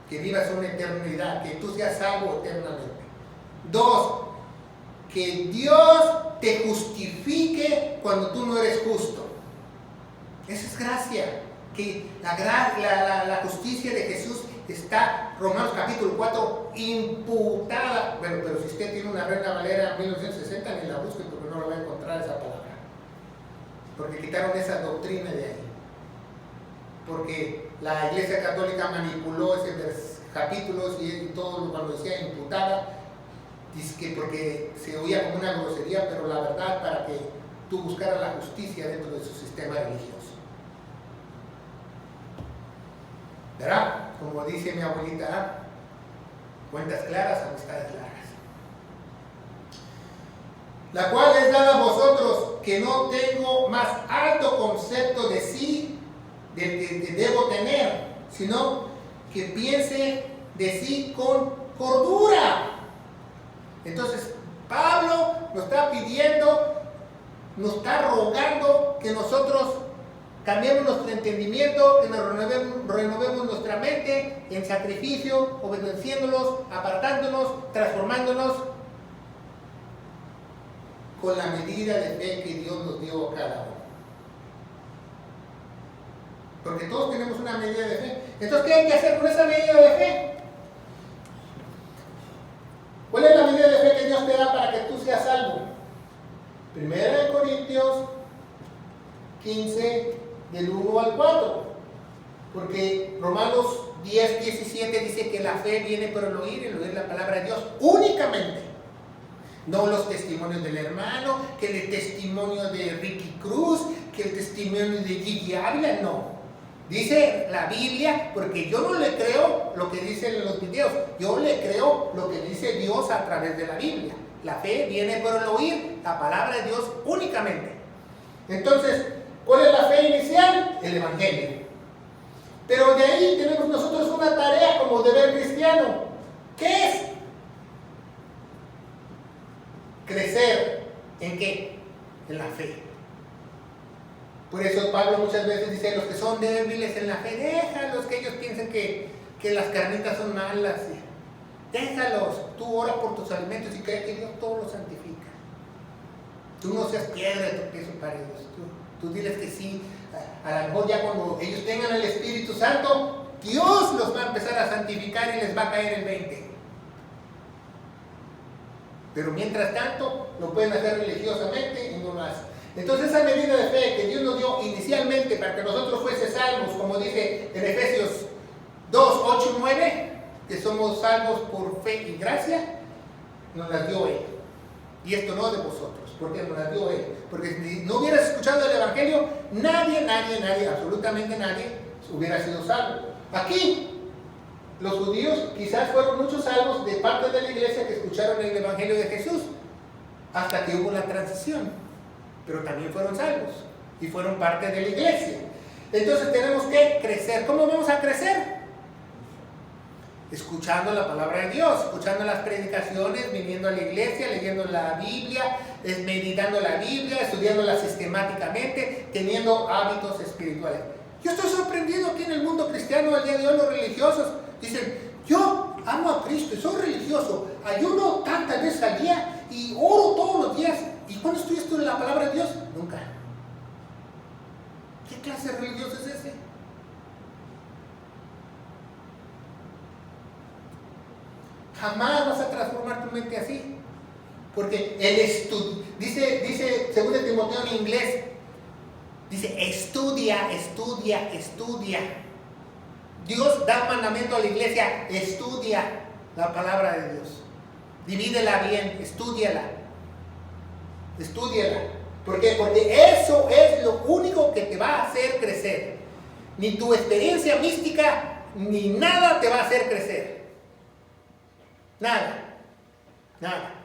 Speaker 2: que vivas una eternidad, que tú seas salvo eternamente. 2, que Dios te justifique cuando tú no eres justo. Esa es gracia, que la justicia de Jesús está, Romanos capítulo 4, imputada. Bueno, pero si usted tiene una Reina Valera 1960, ni la busque porque no lo va a encontrar esa palabra. Porque quitaron esa doctrina de ahí. Porque la Iglesia Católica manipuló esos capítulos y todo cuando decía imputada, dice que porque se oía como una grosería, pero la verdad para que tú buscaras la justicia dentro de su sistema religioso. ¿Verdad? Como dice mi abuelita, cuentas claras, amistades largas. La cual es dada a vosotros, que no tengo más alto concepto de sí, del que debo tener, sino que piense de sí con cordura. Entonces, Pablo nos está pidiendo, nos está rogando que nosotros cambiemos nuestro entendimiento, que nos renovemos nuestra mente en sacrificio, obedeciéndolos, apartándonos, transformándonos con la medida de fe que Dios nos dio a cada uno. Porque todos tenemos una medida de fe. Entonces, ¿qué hay que hacer con esa medida de fe? ¿Cuál es la medida de fe que Dios te da para que tú seas salvo? 1 Corintios 15, del 1 al 4. Porque Romanos 10, 17 dice que la fe viene por el oír la palabra de Dios únicamente. No los testimonios del hermano, que el testimonio de Ricky Cruz, que el testimonio de Gigi Ávila, no. Dice la Biblia, porque yo no le creo lo que dicen en los videos, yo le creo lo que dice Dios a través de la Biblia. La fe viene por el oír la palabra de Dios únicamente. Entonces, ¿cuál es la fe inicial? El Evangelio. Pero de ahí tenemos nosotros una tarea como deber cristiano. ¿Qué es? Crecer. ¿En qué? En la fe. Por eso Pablo muchas veces dice, los que son débiles en la fe, déjalos, que ellos piensen que las carnitas son malas. Déjalos, tú ora por tus alimentos y cree que Dios todo lo santifica. Tú no seas piedra de tropiezo para ellos. Tú diles que sí. A lo mejor ya cuando ellos tengan el Espíritu Santo, Dios los va a empezar a santificar y les va a caer el 20. Pero mientras tanto, lo pueden hacer religiosamente y no lo hacen. Entonces esa medida de fe que Dios nos dio inicialmente para que nosotros fuese salvos, como dice en Efesios 2, 8 y 9, que somos salvos por fe y gracia, nos las dio Él. Y esto no de vosotros, porque nos las dio Él. Porque si no hubieras escuchado el Evangelio, nadie, absolutamente nadie hubiera sido salvo. Aquí, los judíos quizás fueron muchos salvos de parte de la iglesia que escucharon el Evangelio de Jesús, hasta que hubo la transición. Pero también fueron salvos y fueron parte de la iglesia. Entonces tenemos que crecer. ¿Cómo vamos a crecer? Escuchando la palabra de Dios, escuchando las predicaciones, viniendo a la iglesia, leyendo la Biblia, meditando la Biblia, estudiándola sistemáticamente, teniendo hábitos espirituales. Yo estoy sorprendido aquí en el mundo cristiano al día de hoy, los religiosos dicen, yo amo a Cristo y soy religioso, ayuno tantas veces al día y oro todos los días. ¿Y cuándo estudias tú la palabra de Dios? Nunca. ¿Qué clase de religioso es ese? Jamás vas a transformar tu mente así. Porque el estudio, dice 2 Timoteo en inglés, dice estudia. Dios da mandamiento a la iglesia, estudia la palabra de Dios. Divídela bien, estúdiala. Estúdiala. ¿Por qué? Porque eso es lo único que te va a hacer crecer. Ni tu experiencia mística, ni nada te va a hacer crecer. Nada. Nada.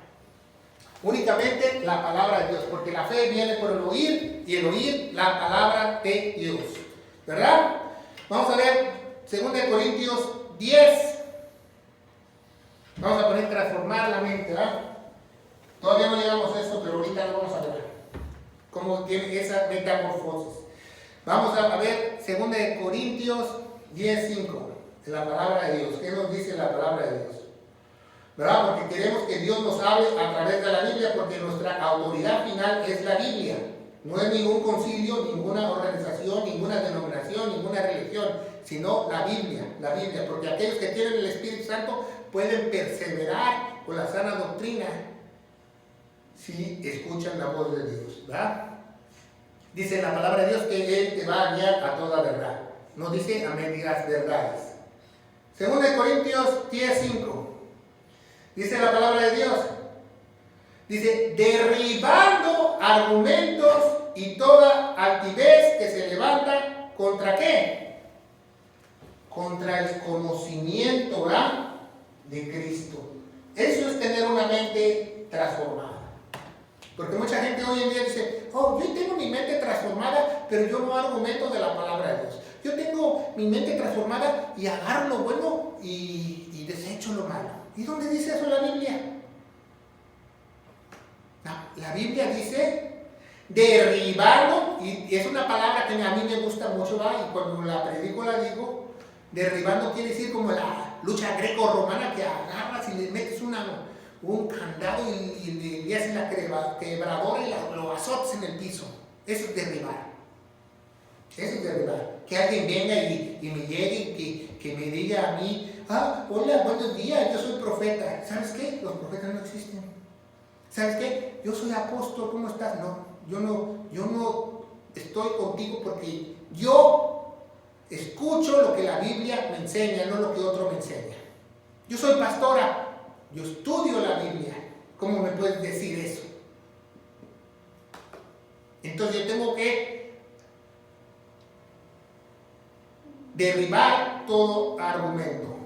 Speaker 2: Únicamente la palabra de Dios. Porque la fe viene por el oír, y el oír la palabra de Dios. ¿Verdad? Vamos a ver 2 Corintios 10. Vamos a poner transformar la mente, ¿verdad? Todavía no llegamos a eso, pero ahorita lo vamos a ver. Cómo tiene esa metamorfosis. Vamos a ver 2 Corintios 10:5. En la palabra de Dios. ¿Qué nos dice la palabra de Dios? ¿Verdad? Porque queremos que Dios nos hable a través de la Biblia, porque nuestra autoridad final es la Biblia. No es ningún concilio, ninguna organización, ninguna denominación, ninguna religión, sino la Biblia, porque aquellos que tienen el Espíritu Santo pueden perseverar con la sana doctrina si escuchan la voz de Dios, ¿verdad? Dice la palabra de Dios que Él te va a guiar a toda verdad. No dice a mendigas verdades. 2 Corintios 10:5. Dice la palabra de Dios. Dice, derribando argumentos y toda altivez que se levanta ¿contra qué? Contra el conocimiento, ¿verdad?, de Cristo. Eso es tener una mente transformada. Porque mucha gente hoy en día dice, oh, yo tengo mi mente transformada, pero yo no argumento de la palabra de Dios. Yo tengo mi mente transformada y agarro lo bueno y desecho lo malo. ¿Y dónde dice eso en la Biblia? La Biblia dice derribando, y es una palabra que a mí me gusta mucho, ¿va? Y cuando la predico la digo, derribando quiere decir como la lucha greco-romana, que agarras y le metes un candado y le haces la quebradora y lo azotas en el piso. Eso es derribar. Eso es derribar. Que alguien venga y me llegue y que me diga a mí, hola, buenos días, yo soy profeta. ¿Sabes qué? Los profetas no existen. ¿Sabes qué? Yo soy apóstol, ¿cómo estás? No, yo no estoy contigo porque yo escucho lo que la Biblia me enseña, no lo que otro me enseña. Yo soy pastora. Yo estudio la Biblia. ¿Cómo me puedes decir eso? Entonces yo tengo que derribar todo argumento.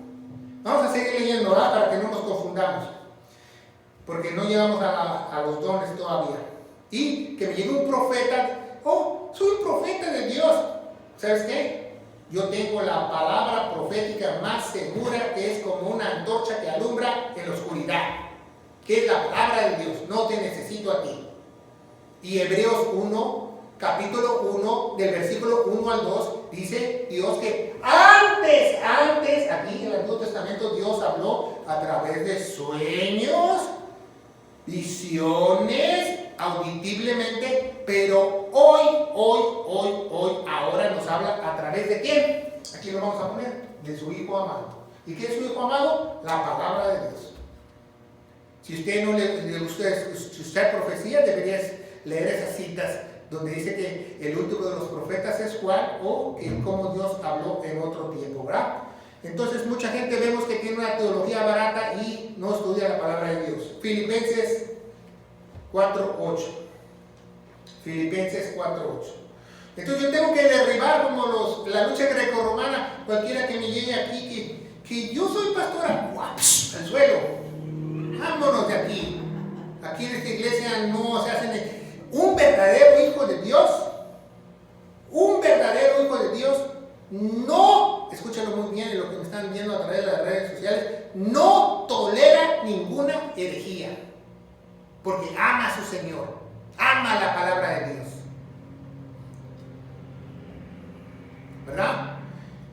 Speaker 2: Vamos a seguir leyendo, ¿verdad? Para que no nos confundamos. Porque no llegamos a los dones todavía. Y que me llegue un profeta. Oh, soy un profeta de Dios. ¿Sabes qué? Yo tengo la palabra profética más segura, que es como una antorcha que alumbra en la oscuridad, que es la palabra de Dios. No te necesito a ti. Y Hebreos 1, capítulo 1, del versículo 1 al 2, dice Dios que antes, aquí en el Antiguo Testamento, Dios habló a través de sueños, visiones, auditiblemente, pero hoy, ahora nos habla a través de ¿quién? Aquí lo vamos a poner, de su Hijo amado. ¿Y qué es su Hijo amado? La palabra de Dios. Si usted no le gusta escuchar profecía, deberías leer esas citas donde dice que el último de los profetas es Juan, o que como Dios habló en otro tiempo, ¿verdad? Entonces mucha gente vemos que tiene una teología barata y no estudia la palabra de Dios. Filipenses 4:8. Filipenses 4:8. Entonces yo tengo que derribar como la lucha grecorromana, cualquiera que me llegue aquí, que yo soy pastora, al suelo. Vámonos de aquí. Aquí en esta iglesia no se hacen. Un verdadero hijo de Dios, no, escúchalo muy bien, lo que me están viendo a través de las redes sociales, no tolera ninguna herejía, porque ama a su Señor, ama la palabra de Dios, ¿verdad?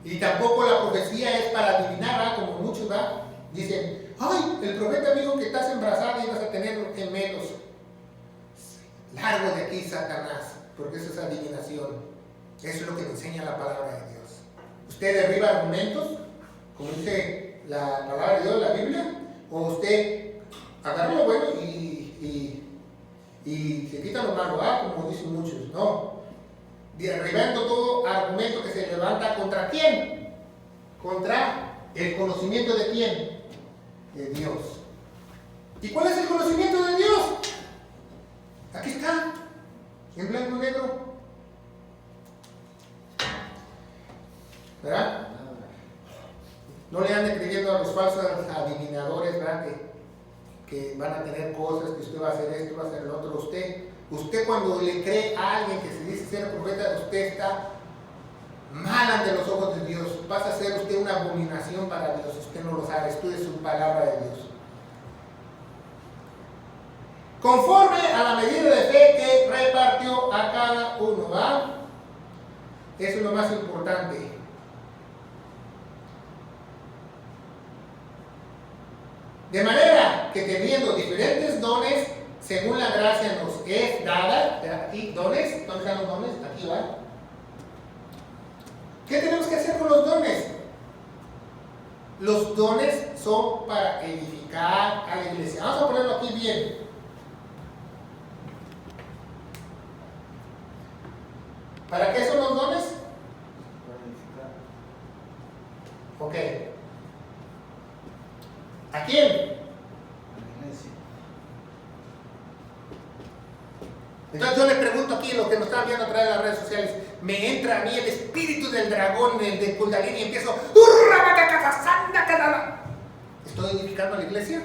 Speaker 2: Y tampoco la profecía es para adivinar, ¿verdad? Como muchos, ¿verdad? Dicen, ay, el profeta dijo que estás embarazada y vas a tener gemelos. Largo de aquí, Satanás, porque eso es adivinación. Eso es lo que te enseña la palabra de Dios. ¿Usted derriba argumentos, como dice la palabra de Dios, la Biblia? ¿O usted agarra lo bueno y se quita lo malo, como dicen muchos? No. Derribando todo argumento que se levanta ¿contra quién? Contra el conocimiento de quién? De Dios. ¿Y cuál es el conocimiento de Dios? Aquí está, en blanco y negro. ¿Verdad? No le ande creyendo a los falsos adivinadores, ¿verdad? Que van a tener cosas, que usted va a hacer esto, va a hacer lo otro. Usted cuando le cree a alguien que se dice ser profeta, usted está mal ante los ojos de Dios. Pasa a ser usted una abominación para Dios. Usted no lo sabe, estudie su palabra de Dios. Conforme a la medida de fe que repartió a cada uno, ¿va? Eso es lo más importante. De manera que teniendo diferentes dones, según la gracia nos es dada, aquí dones, ¿dónde están los dones? Aquí va. ¿Qué tenemos que hacer con los dones? Los dones son para edificar a la iglesia. Vamos a ponerlo aquí bien. ¿Para qué son los dones? Ok. ¿A quién? A la iglesia. Entonces yo le pregunto aquí, lo que nos están viendo a través de las redes sociales, me entra a mí el espíritu del dragón, el de Kundalini, y empiezo, ¿estoy edificando a la iglesia?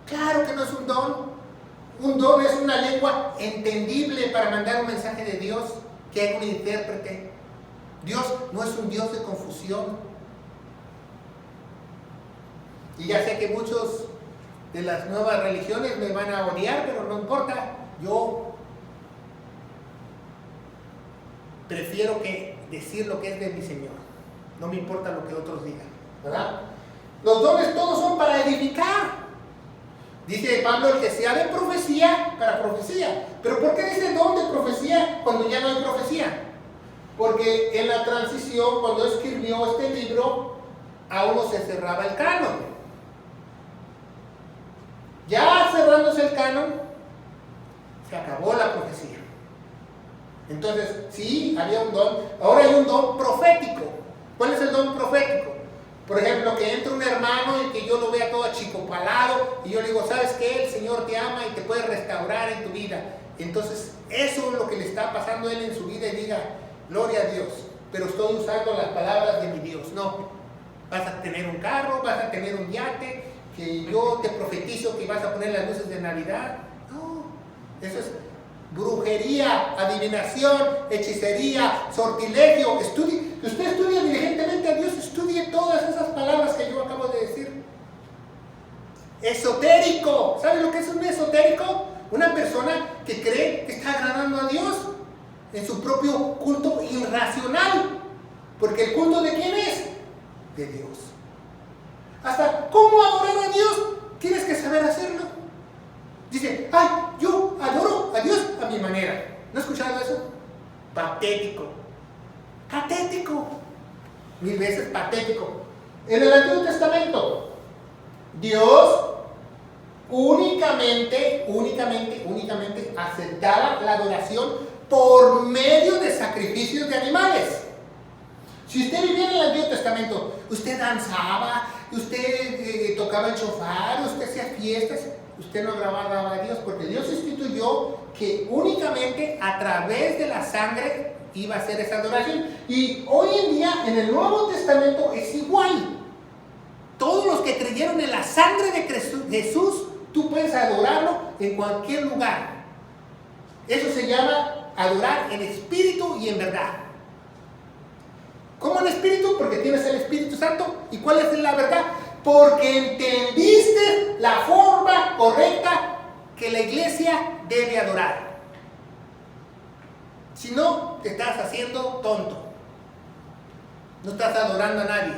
Speaker 2: Claro que no es un don. Un don es una lengua entendible para mandar un mensaje de Dios, que hay un intérprete. Dios no es un Dios de confusión. Y ya sé que muchos de las nuevas religiones me van a odiar, pero no importa. Yo prefiero que decir lo que es de mi Señor. No me importa lo que otros digan, ¿verdad? Los dones todos son para edificar. Dice Pablo, el que sea de profecía, para profecía. ¿Pero por qué dice don de profecía cuando ya no hay profecía? Porque en la transición, cuando escribió este libro, aún no se cerraba el canon. Ya cerrándose el canon, se acabó la profecía. Entonces, sí, había un don. Ahora hay un don profético. ¿Cuál es el don profético? Por ejemplo, que entre un hermano y que yo lo vea todo achicopalado y yo le digo, ¿sabes qué? El Señor te ama y te puede restaurar en tu vida. Entonces, eso es lo que le está pasando a él en su vida y diga, gloria a Dios, pero estoy usando las palabras de mi Dios. No, vas a tener un carro, vas a tener un yate, que yo te profetizo que vas a poner las luces de Navidad. No, eso es brujería, adivinación, hechicería, sortilegio. Usted estudia diligentemente a Dios, estudie todas esas palabras que yo acabo de decir. Esotérico. ¿Sabe lo que es un esotérico? Una persona que cree que está agradando a Dios en su propio culto irracional. Porque el culto ¿de quién es? De Dios. Hasta cómo adorar a Dios tienes que saber hacerlo. Dice, ay, yo adoro a Dios a mi manera. ¿No has escuchado eso? Patético. Patético. 1000 veces patético. En el Antiguo Testamento, Dios únicamente aceptaba la adoración por medio de sacrificios de animales. Si usted vivía en el Antiguo Testamento, usted danzaba, usted tocaba el shofar, usted hacía fiestas, usted no agradaba a Dios, porque Dios instituyó que únicamente a través de la sangre iba a hacer esa adoración. Y hoy en día, en el Nuevo Testamento, es igual. Todos los que creyeron en la sangre de Jesús, tú puedes adorarlo en cualquier lugar. Eso se llama adorar en espíritu y en verdad. ¿Cómo en espíritu? Porque tienes el Espíritu Santo. ¿Y cuál es la verdad? Porque entendiste la forma correcta que la iglesia debe adorar. Si no, te estás haciendo tonto. No estás adorando a nadie.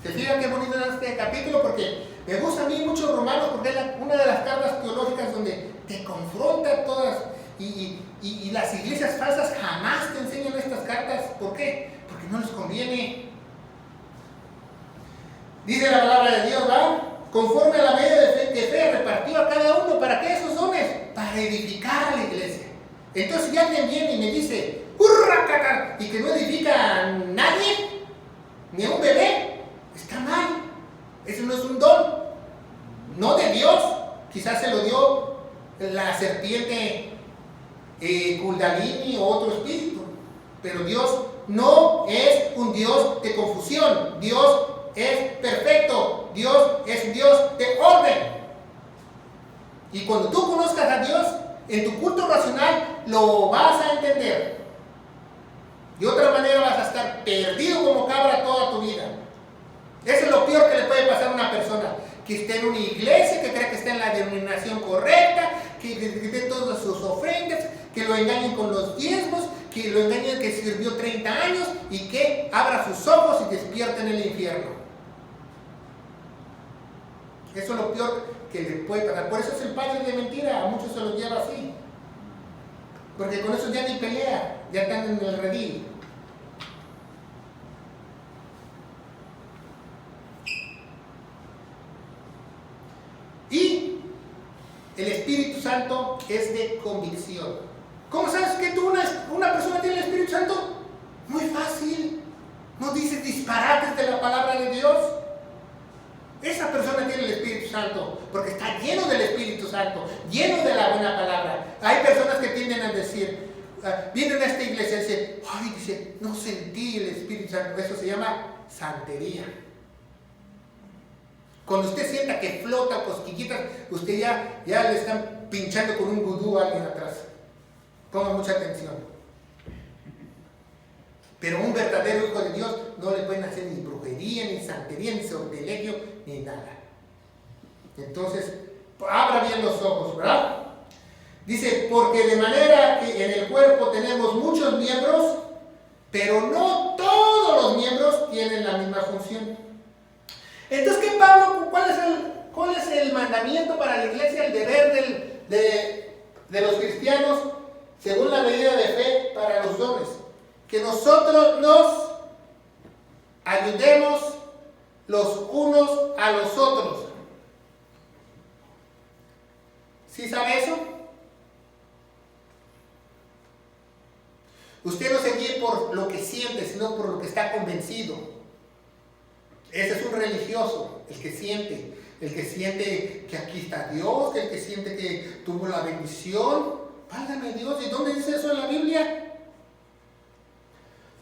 Speaker 2: ¿Se fijan qué bonito es este capítulo? Porque me gusta a mí mucho Romanos, porque es una de las cartas teológicas donde te confronta todas. Y las iglesias falsas jamás te enseñan estas cartas. ¿Por qué? Porque no les conviene. Dice la palabra de Dios, ¿verdad? Conforme a la medida de fe repartió a cada uno. ¿Para qué esos dones? Para edificar a la iglesia. Entonces si alguien viene y me dice, ¡hurra! Y que no edifica a nadie, ni a un bebé, está mal. Eso no es un don. No de Dios. quizás se lo dio la serpiente Kundalini o otro espíritu. Pero Dios no es un Dios de confusión. Dios es perfecto. Dios es un Dios de orden. Y cuando tú conozcas a Dios, en tu culto racional lo vas a entender. De otra manera vas a estar perdido como cabra toda tu vida. Eso es lo peor que le puede pasar a una persona. Que esté en una iglesia, que crea que está en la denominación correcta, que dé todas sus ofrendas, que lo engañen con los diezmos, que lo engañen que sirvió 30 años y que abra sus ojos y despierte en el infierno. Eso es lo peor que le puede pasar. Por eso es el padre de mentira. A muchos se los lleva así. Porque con eso ya ni pelea, ya están en el redil. Y el Espíritu Santo es de convicción. ¿Cómo sabes que tú una persona tiene el Espíritu Santo? Muy fácil. No dices disparates de la palabra de Dios. Esa persona tiene el Espíritu Santo porque está lleno del Espíritu Santo, lleno de la buena palabra. Hay personas que tienden a decir, vienen a esta iglesia y dicen, ay, no sentí el Espíritu Santo. Eso se llama santería. Cuando usted sienta que flota cosquillitas, usted ya le están pinchando con un vudú a alguien atrás. Ponga mucha atención. Pero un verdadero hijo de Dios no le pueden hacer ni brujería, ni santería, ni sortilegio, ni nada. Entonces, abra bien los ojos, ¿verdad? Dice, porque de manera que en el cuerpo tenemos muchos miembros, pero no todos los miembros tienen la misma función. Entonces, ¿qué, Pablo? ¿Cuál es el mandamiento para la iglesia, el deber de los cristianos, según la medida de fe para los dones? Que nosotros nos ayudemos los unos a los otros. ¿Sí sabe eso? Usted no se guíe por lo que siente, sino por lo que está convencido. Ese es un religioso, el que siente que aquí está Dios, el que siente que tuvo la bendición. Válgame Dios, ¿y dónde dice eso en la Biblia?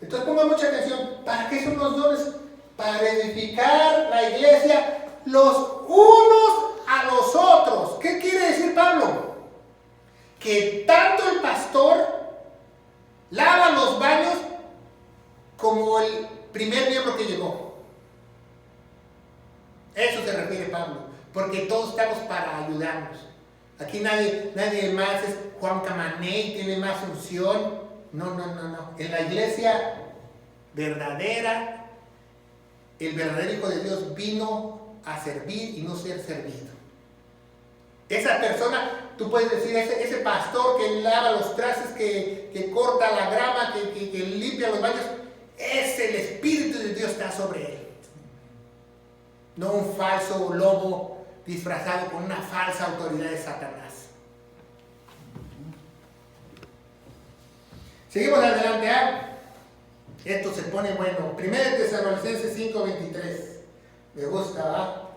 Speaker 2: Entonces ponga mucha atención. ¿Para qué son los dones? Para edificar la iglesia los unos a los otros. ¿Qué quiere decir Pablo? Que tanto el pastor lava los baños como el primer miembro que llegó. Eso se refiere Pablo. Porque todos estamos para ayudarnos. Aquí nadie más es Juan Camané y tiene más unción. No. En la iglesia verdadera, el verdadero Hijo de Dios vino a servir y no ser servido. Esa persona, tú puedes decir, ese pastor que lava los trastes, que corta la grama, que limpia los baños, el Espíritu de Dios está sobre él. No un falso lobo disfrazado con una falsa autoridad de Satanás. Seguimos adelante. Esto se pone bueno. 1 Tesalonicenses 5:23. Me gusta, ¿va?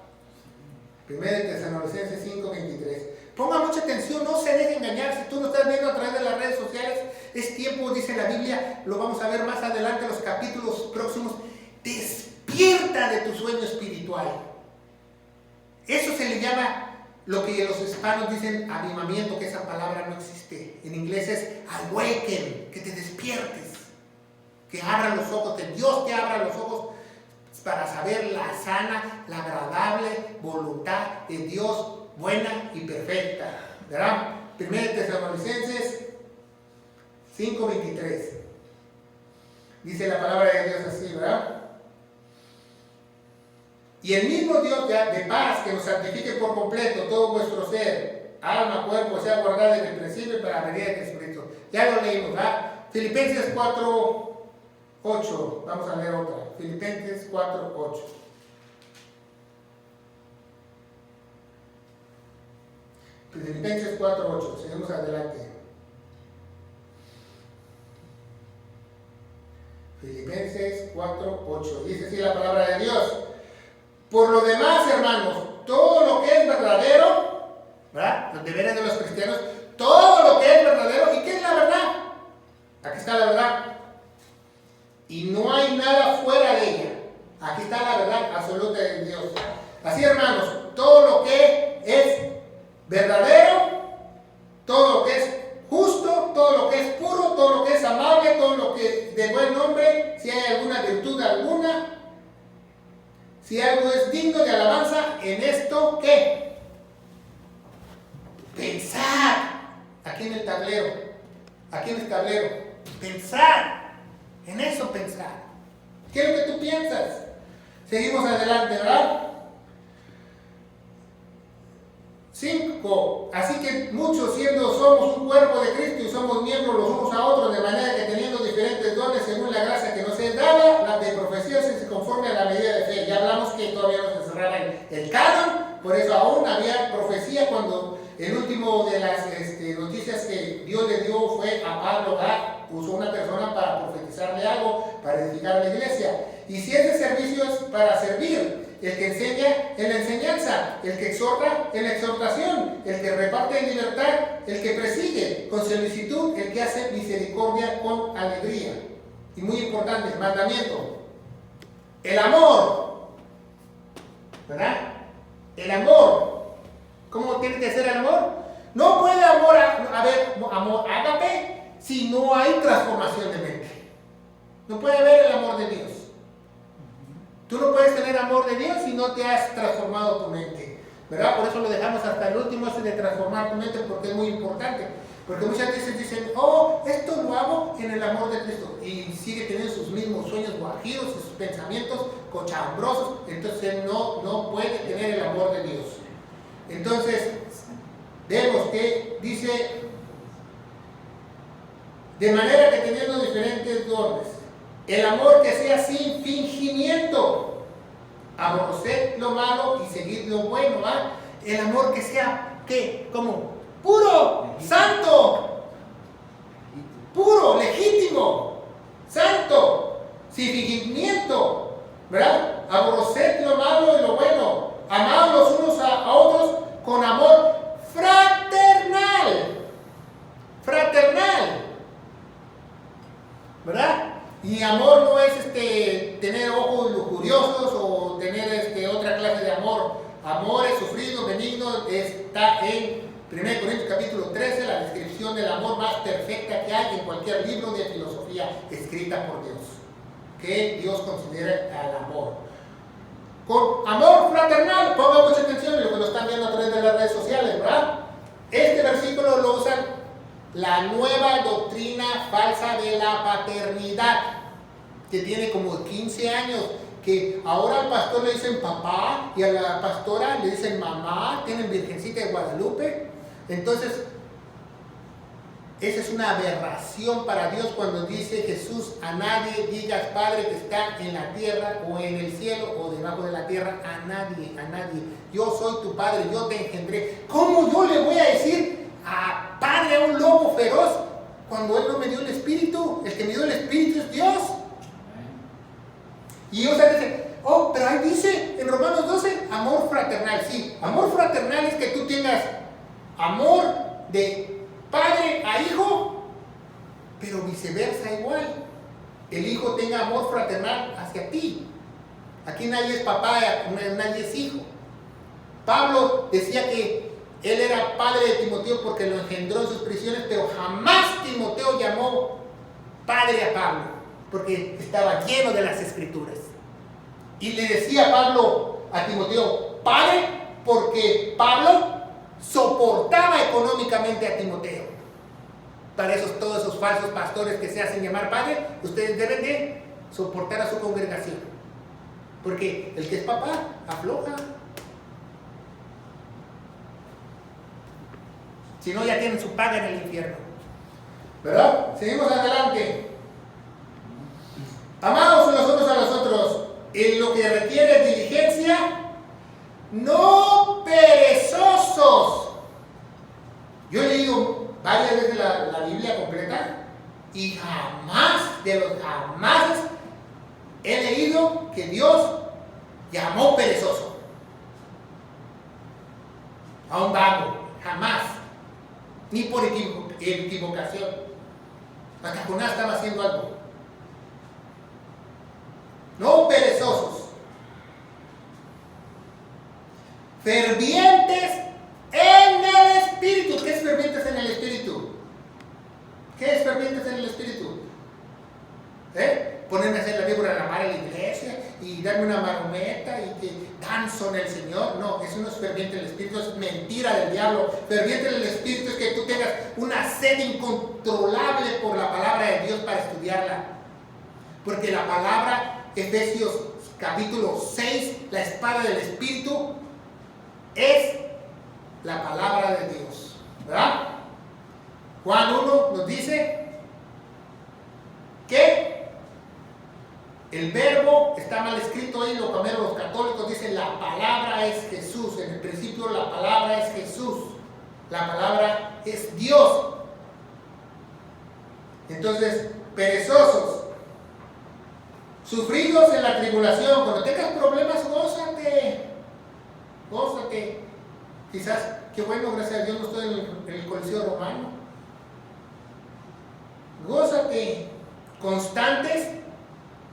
Speaker 2: 1 Tesalonicenses 5:23. Ponga mucha atención, no se deje engañar. Si tú lo estás viendo a través de las redes sociales, es tiempo, dice la Biblia, lo vamos a ver más adelante en los capítulos próximos. Despierta de tu sueño espiritual. Eso se le llama, lo que los hispanos dicen, avivamiento, que esa palabra no existe. En inglés es awaken, que te despiertes, que abra los ojos, que Dios te abra los ojos para saber la sana, la agradable voluntad de Dios, buena y perfecta. ¿Verdad? 1 Tesalonicenses 5:23. Dice la palabra de Dios así, ¿verdad? Y el mismo Dios de paz que nos santifique por completo todo vuestro ser, alma, cuerpo, sea guardado en el principio para la venida de Jesucristo. Ya lo leímos, ¿verdad? Filipenses 4:8. Vamos a leer otra. Filipenses 4:8. Filipenses 4:8. Seguimos adelante. Filipenses 4:8. Dice así la palabra de Dios. Por lo demás, hermanos, todo lo que es verdadero, ¿verdad? Los deberes de los cristianos, todo lo que es verdadero. ¿Y qué es la verdad? Aquí está la verdad. Y no hay nada fuera de ella. Aquí está la verdad absoluta de Dios. Así, hermanos, todo lo que es verdadero, todo lo que es justo, todo lo que es puro, todo lo que es amable, todo lo que es de buen nombre, si hay alguna virtud alguna, si algo es digno de alabanza, en esto, ¿qué? Pensar. Aquí en el tablero. Aquí en el tablero. Pensar. En eso pensar. ¿Qué es lo que tú piensas? Seguimos adelante, ¿verdad? 5. Así que muchos, somos un cuerpo de Cristo y somos miembros los unos a otros, de manera que teniendo diferentes dones según la gracia que nos es dada, la de profecía se conforme a la medida de fe. Ya hablamos que todavía no se cerraba el canon, por eso aún había profecía cuando el último de las noticias que Dios le dio fue a Pablo, usó una persona para profetizarle algo, para edificar la iglesia. Y si es de servicio es para servir. El que enseña en la enseñanza, el que exhorta en la exhortación, el que reparte en libertad, el que persigue con solicitud, el que hace misericordia con alegría. Y muy importante, mandamiento. El amor. ¿Verdad? El amor. ¿Cómo tiene que ser el amor? No puede haber amor ágape si no hay transformación de mente. No puede haber el amor de Dios. Tú no puedes tener amor de Dios si no te has transformado tu mente, ¿verdad? Por eso lo dejamos hasta el último, ese de transformar tu mente, porque es muy importante. Porque muchas veces dicen, esto lo hago en el amor de Cristo. Y sigue teniendo sus mismos sueños guajiros, sus pensamientos cochambrosos. Entonces no puede tener el amor de Dios. Entonces, vemos que dice, de manera que teniendo diferentes dones, el amor que sea sin fingimiento, aborreced lo malo y seguid lo bueno, ¿va? El amor que sea, ¿qué? ¿Cómo? Puro, santo, puro, legítimo, santo, sin fingimiento, ¿verdad? Aborreced lo malo y lo bueno, amad los unos a otros con amor fraternal, ¿verdad? Y amor no es tener ojos lujuriosos o tener otra clase de amor. Amor es sufrido, benigno, está en 1 Corintios capítulo 13, la descripción del amor más perfecta que hay en cualquier libro de filosofía escrita por Dios. Que Dios considera al amor. Con amor fraternal, pongan mucha atención en lo que lo están viendo a través de las redes sociales, ¿verdad? Este versículo lo usan la nueva doctrina falsa de la paternidad, que tiene como 15 años, que ahora al pastor le dicen papá y a la pastora le dicen mamá, tienen Virgencita de Guadalupe. Entonces, esa es una aberración para Dios cuando dice Jesús, a nadie digas Padre que está en la tierra o en el cielo o debajo de la tierra, a nadie. Yo soy tu Padre, yo te engendré. ¿Cómo yo le voy a decir a Padre a un lobo feroz cuando Él no me dio el Espíritu? El que me dio el Espíritu es Dios. Y ellos dicen, pero ahí dice en Romanos 12, amor fraternal. Sí, amor fraternal es que tú tengas amor de padre a hijo, pero viceversa igual. El hijo tenga amor fraternal hacia ti. Aquí nadie es papá, nadie es hijo. Pablo decía que él era padre de Timoteo porque lo engendró en sus prisiones, pero jamás Timoteo llamó padre a Pablo, porque estaba lleno de las Escrituras. Y le decía Pablo a Timoteo, padre, porque Pablo soportaba económicamente a Timoteo. Para todos esos falsos pastores que se hacen llamar padre, ustedes deben de soportar a su congregación. Porque el que es papá, afloja. Si no, ya tienen su paga en el infierno. ¿Verdad? Seguimos adelante. Amados los unos a los otros, en lo que requiere diligencia, no perezosos. Yo he leído varias veces la Biblia completa y jamás, de los jamás, he leído que Dios llamó perezoso a un vago. ni por equivocación. Hasta Jonás estaba haciendo algo. No perezosos, fervientes en el Espíritu. ¿Qué es fervientes en el Espíritu? ¿Qué es fervientes en el Espíritu? Ponerme a hacer la víbora en la mar en la iglesia y darme una marometa y que danzo en el Señor. No, eso no es ferviente en el Espíritu, es mentira del diablo. Ferviente en el Espíritu es que tú tengas una sed incontrolable por la palabra de Dios para estudiarla. Porque la palabra, Efesios capítulo 6, la espada del Espíritu, es la palabra de Dios, ¿verdad? Juan 1 nos dice que el verbo está mal escrito ahí, lo cambiaron los católicos, dicen la palabra es Jesús. En el principio la palabra es Jesús, la palabra es Dios. Entonces, perezosos, sufridos en la tribulación. Cuando tengas problemas, gózate, gózate. Quizás, qué bueno, gracias a Dios no estoy en el Coliseo Romano. Gózate. Constantes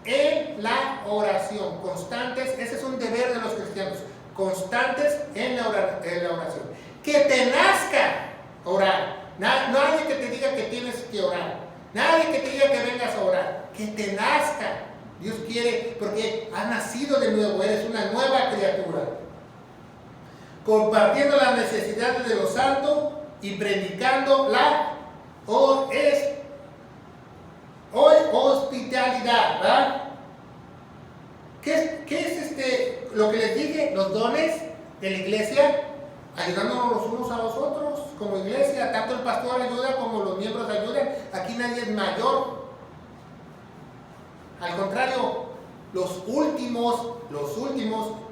Speaker 2: en la oración. Constantes, ese es un deber de los cristianos. Constantes en la oración. Que te nazca orar. Nadie que te diga que tienes que orar. Nadie que te diga que vengas a orar. Que te nazca. Dios quiere, porque has nacido de nuevo, eres una nueva criatura. Compartiendo las necesidades de los santos y predicando la hospitalidad, ¿verdad? ¿Qué es lo que les dije? Los dones de la iglesia, ayudándonos los unos a los otros, como iglesia, tanto el pastor ayuda como los miembros ayudan. Aquí nadie es mayor. Al contrario, los últimos,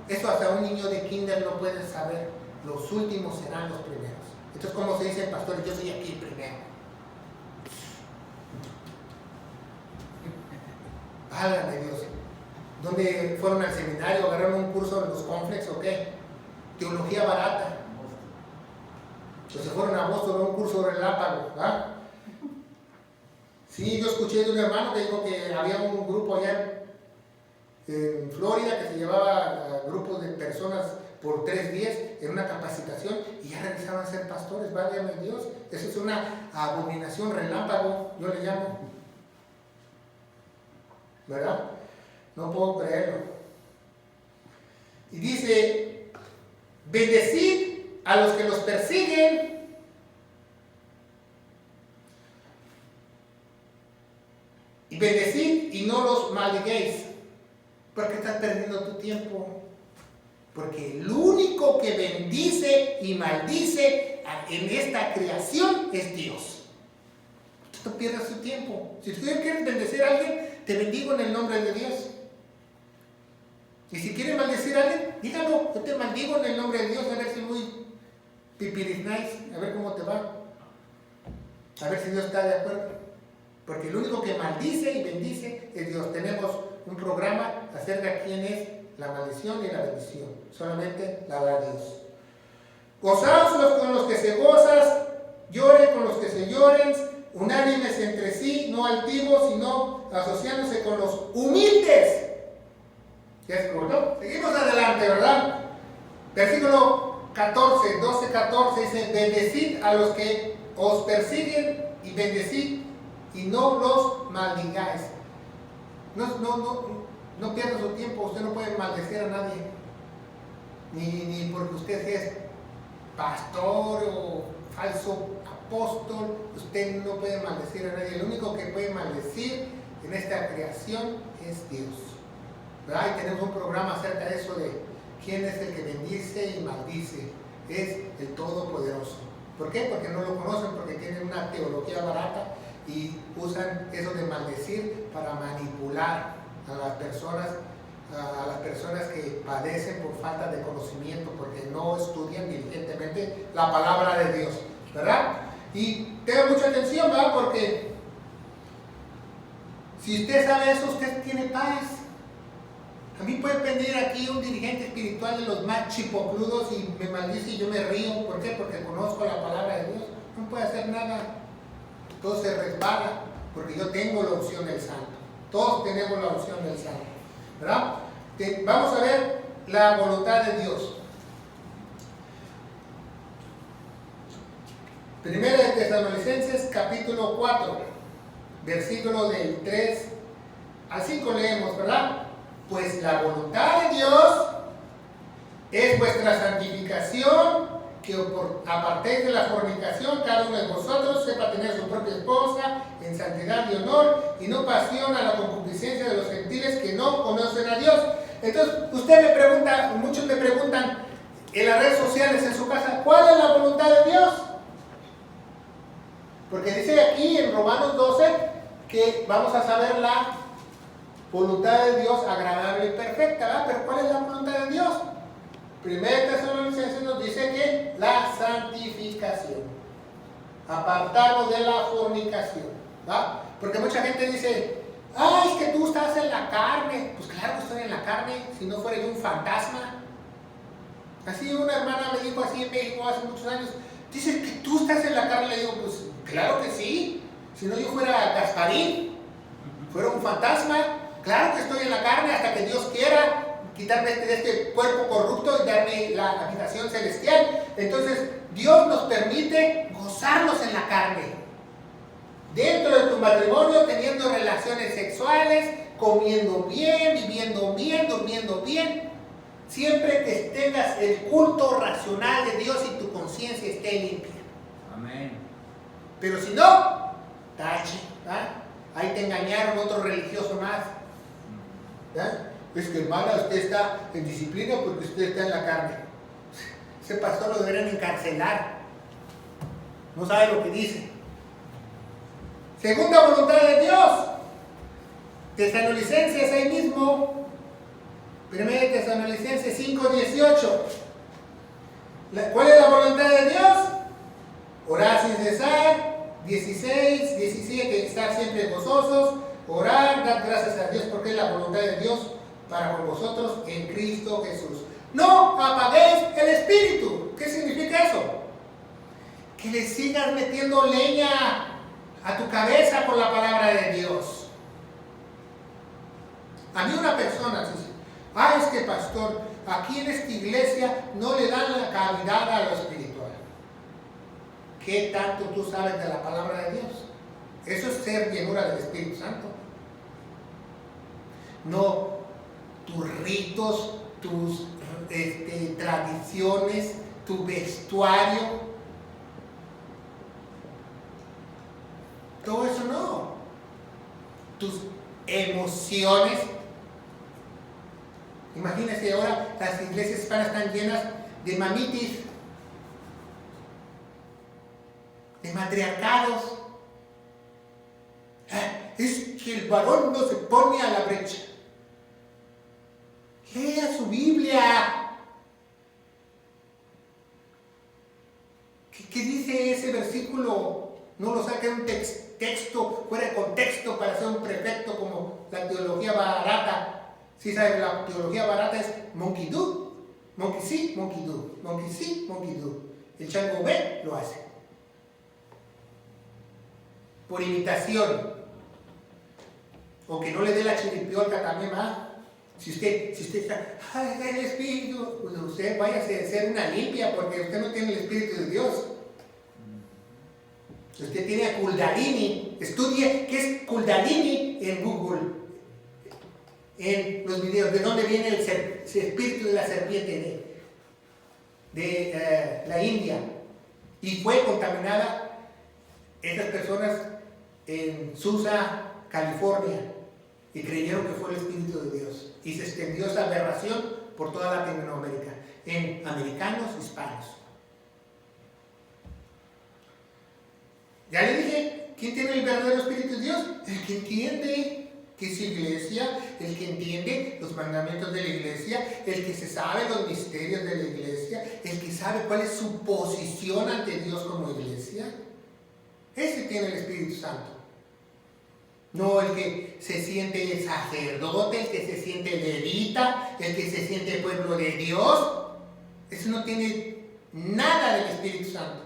Speaker 2: eso hasta un niño de kinder no puede saber, los últimos serán los primeros. Entonces, como se dice el pastor, yo soy aquí el primero. Válgame Dios. ¿Dónde fueron al seminario? ¿Agarraron un curso de los Conflex o qué? Teología barata. Entonces fueron a Boston a un curso de relámpago, ¿verdad? Sí, yo escuché de un hermano que dijo que había un grupo allá en Florida que se llevaba a grupos de personas por 3 días en una capacitación y ya regresaban a ser pastores, válgame Dios. Eso es una abominación relámpago, yo le llamo. ¿Verdad? No puedo creerlo. Y dice, bendecid a los que los persiguen y bendecid y no los maldigáis. Porque estás perdiendo tu tiempo. Porque el único que bendice y maldice en esta creación es Dios. Tú no pierdas tu tiempo. Si tú quieres bendecir a alguien, te bendigo en el nombre de Dios. Y si quieres maldecir a alguien, dígalo, yo te maldigo en el nombre de Dios, a ver si muy pipiris nice, a ver cómo te va. A ver si Dios está de acuerdo. Porque el único que maldice y bendice es Dios. Tenemos un programa acerca de quién es la maldición y la bendición. Solamente la da Dios. Gozaos con los que se gozan, lloren con los que se lloren, unánimes entre sí, no altivos, sino asociándose con los humildes. ¿Ya se acordó? Seguimos adelante, ¿verdad? Versículo 14, 12, 14 dice, bendecid a los que os persiguen y bendecid y no los maldigáis. No pierda su tiempo, usted no puede maldecir a nadie. Ni porque usted es pastor o falso apóstol, usted no puede maldecir a nadie. El único que puede maldecir en esta creación es Dios. ¿Verdad? Y tenemos un programa acerca de eso, de quién es el que bendice y maldice. Es el Todopoderoso. ¿Por qué? Porque no lo conocen, porque tienen una teología barata y usan eso de maldecir para manipular a las personas que padecen por falta de conocimiento, porque no estudian diligentemente la palabra de Dios, ¿verdad? Y tenga mucha atención, ¿verdad? Porque si usted sabe eso, usted tiene paz. A mí puede venir aquí un dirigente espiritual de los más chipocludos y me maldice y yo me río. ¿Por qué? Porque conozco la palabra de Dios. No no puede hacer nada. Todo se resbala porque yo tengo la opción del santo. Todos tenemos la opción del santo, ¿verdad? Vamos a ver la voluntad de Dios. Primera de Tesalonicenses capítulo 4, versículo del 3 al 5 leemos, ¿verdad? Pues la voluntad de Dios es vuestra santificación, que apartéis de la fornicación, cada uno de vosotros sepa tener su propia esposa en santidad y honor, y no pasión a la concupiscencia de los gentiles que no conocen a Dios. Entonces, usted me pregunta, muchos me preguntan en las redes sociales, en su casa, ¿cuál es la voluntad de Dios? Porque dice aquí en Romanos 12 que vamos a saber la voluntad de Dios agradable y perfecta, ¿verdad? Pero ¿cuál es la voluntad de Dios? Primera Tesalonicenses nos dice que la santificación, apartarnos de la fornicación, ¿verdad? Porque mucha gente dice, es que tú estás en la carne. Pues claro que estoy en la carne, si no fuera yo un fantasma. Así una hermana me dijo así en México hace muchos años, dices que tú estás en la carne. Le digo, pues claro que sí, si no yo fuera Gasparín, fuera un fantasma. Claro que estoy en la carne hasta que Dios quiera quitarme de este cuerpo corrupto y darme la habitación celestial. Entonces Dios nos permite gozarnos en la carne, dentro de tu matrimonio, teniendo relaciones sexuales, comiendo bien, viviendo bien, durmiendo bien, siempre que tengas el culto racional de Dios y tu conciencia esté limpia.
Speaker 1: Amén.
Speaker 2: Pero si no, tache, ¿verdad? Ahí te engañaron, otro religioso más, ¿verdad? Es que, hermana, usted está en disciplina porque usted está en la carne. Ese pastor lo deberían encarcelar. No sabe lo que dice. Segunda voluntad de Dios. Tesalonicenses ahí mismo. Primera de Tesalonicenses 5:18. ¿Cuál es la voluntad de Dios? Orar sin cesar. 16, 17. Estar siempre gozosos. Orar, dar gracias a Dios porque es la voluntad de Dios para con vosotros en Cristo Jesús. No apaguéis el espíritu. ¿Qué significa eso? Que le sigas metiendo leña a tu cabeza con la palabra de Dios. A mí una persona dice, es que pastor, aquí en esta iglesia no le dan la cavidad a lo espiritual. ¿Qué tanto tú sabes de la palabra de Dios? Eso es ser llenura del Espíritu Santo. No tus ritos, tus tradiciones, tu vestuario. Todo eso no. Tus emociones. Imagínense ahora, las iglesias hispanas están llenas de mamitis, de matriarcados. Es que el varón no se pone a la brecha. Lea su Biblia. ¿Qué dice ese versículo? No lo saque un texto fuera de contexto para ser un prefecto como la teología barata. Si saben, la teología barata es monkey do, monkey sí, monkey do, monkey sí, monkey do. El chango ve, lo hace. Por imitación. O que no le dé la chiripiolca también más. Si usted está, el espíritu, pues usted vaya a hacer una limpia porque usted no tiene el espíritu de Dios. Usted tiene a Kundalini. Estudie qué es Kundalini en Google, en los videos, de dónde viene el espíritu de la serpiente de la India. Y fue contaminada estas personas en Susa, California, y creyeron que fue el Espíritu de Dios. Y se extendió esa aberración por toda Latinoamérica, en americanos hispanos. Ya le dije, ¿quién tiene el verdadero Espíritu de Dios? El que entiende que es iglesia, el que entiende los mandamientos de la iglesia, el que se sabe los misterios de la iglesia, el que sabe cuál es su posición ante Dios como iglesia. Ese tiene el Espíritu Santo. No el que se siente sacerdote, el que se siente levita, el que se siente pueblo de Dios. Ese no tiene nada del Espíritu Santo.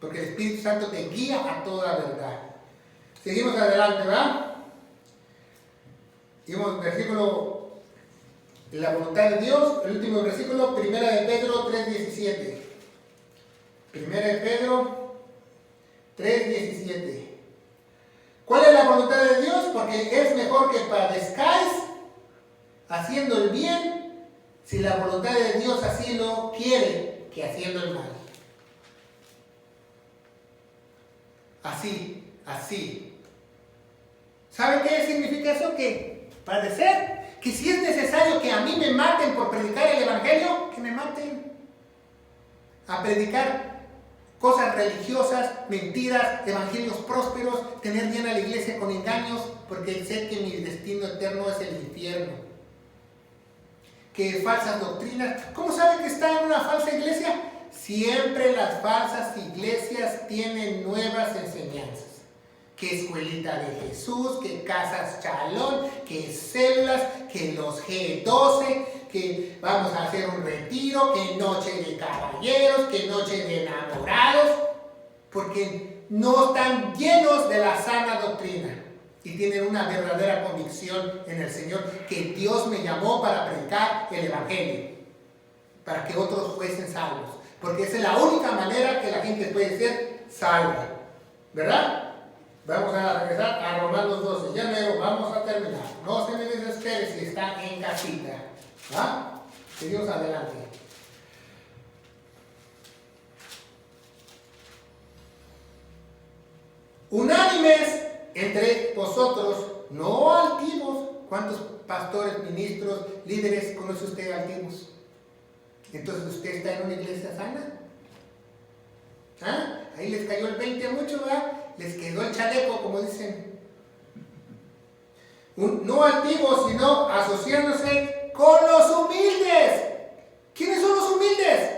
Speaker 2: porque el Espíritu Santo te guía a toda verdad. Seguimos adelante, ¿verdad? Seguimos versículo, la voluntad de Dios, el último versículo, 1 de Pedro 3:17. 1 de Pedro 3:17. ¿Cuál es la voluntad de Dios? Porque es mejor que padezcáis haciendo el bien, si la voluntad de Dios así lo quiere, que haciendo el mal. Así. ¿Saben qué significa eso? Que padecer, que si es necesario que a mí me maten por predicar el Evangelio, que me maten. A predicar cosas religiosas, mentiras, evangelios prósperos, tener bien a la iglesia con engaños, porque sé que mi destino eterno es el infierno. Que falsas doctrinas. ¿Cómo saben que está en una falsa iglesia? Siempre las falsas iglesias tienen nuevas enseñanzas. Que escuelita de Jesús, que casas Chalón, que células, que los G12, que vamos a hacer un retiro, que noche de caballeros, que noche de enamorados, porque no están llenos de la sana doctrina y tienen una verdadera convicción en el Señor, que Dios me llamó para predicar el Evangelio, para que otros fuesen salvos, porque esa es la única manera que la gente puede ser salva, ¿verdad? Vamos a regresar a Romanos 12, ya luego vamos a terminar. No se me desespere si está en casita. ¿Ah? Seguimos adelante. Unánimes entre vosotros, no altivos. ¿Cuántos pastores, ministros, líderes conoce usted altivos? Entonces, ¿usted está en una iglesia sana? ¿Ah? Ahí les cayó el 20 a muchos, ¿verdad? Les quedó el chaleco, como dicen. No altivos, sino asociándose con los humildes. ¿Quiénes son los humildes?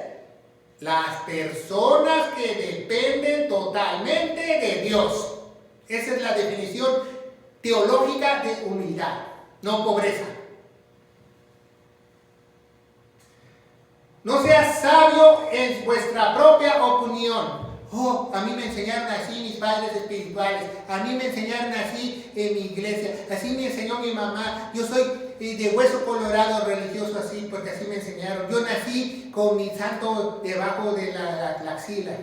Speaker 2: Las personas que dependen totalmente de Dios. Esa es la definición teológica de humildad, no pobreza. No seas sabio en vuestra propia opinión. Oh, a mí me enseñaron así mis padres espirituales, a mí me enseñaron así en mi iglesia, así me enseñó mi mamá. Yo soy de hueso colorado religioso así, porque así me enseñaron. Yo nací con mi santo debajo de la axila.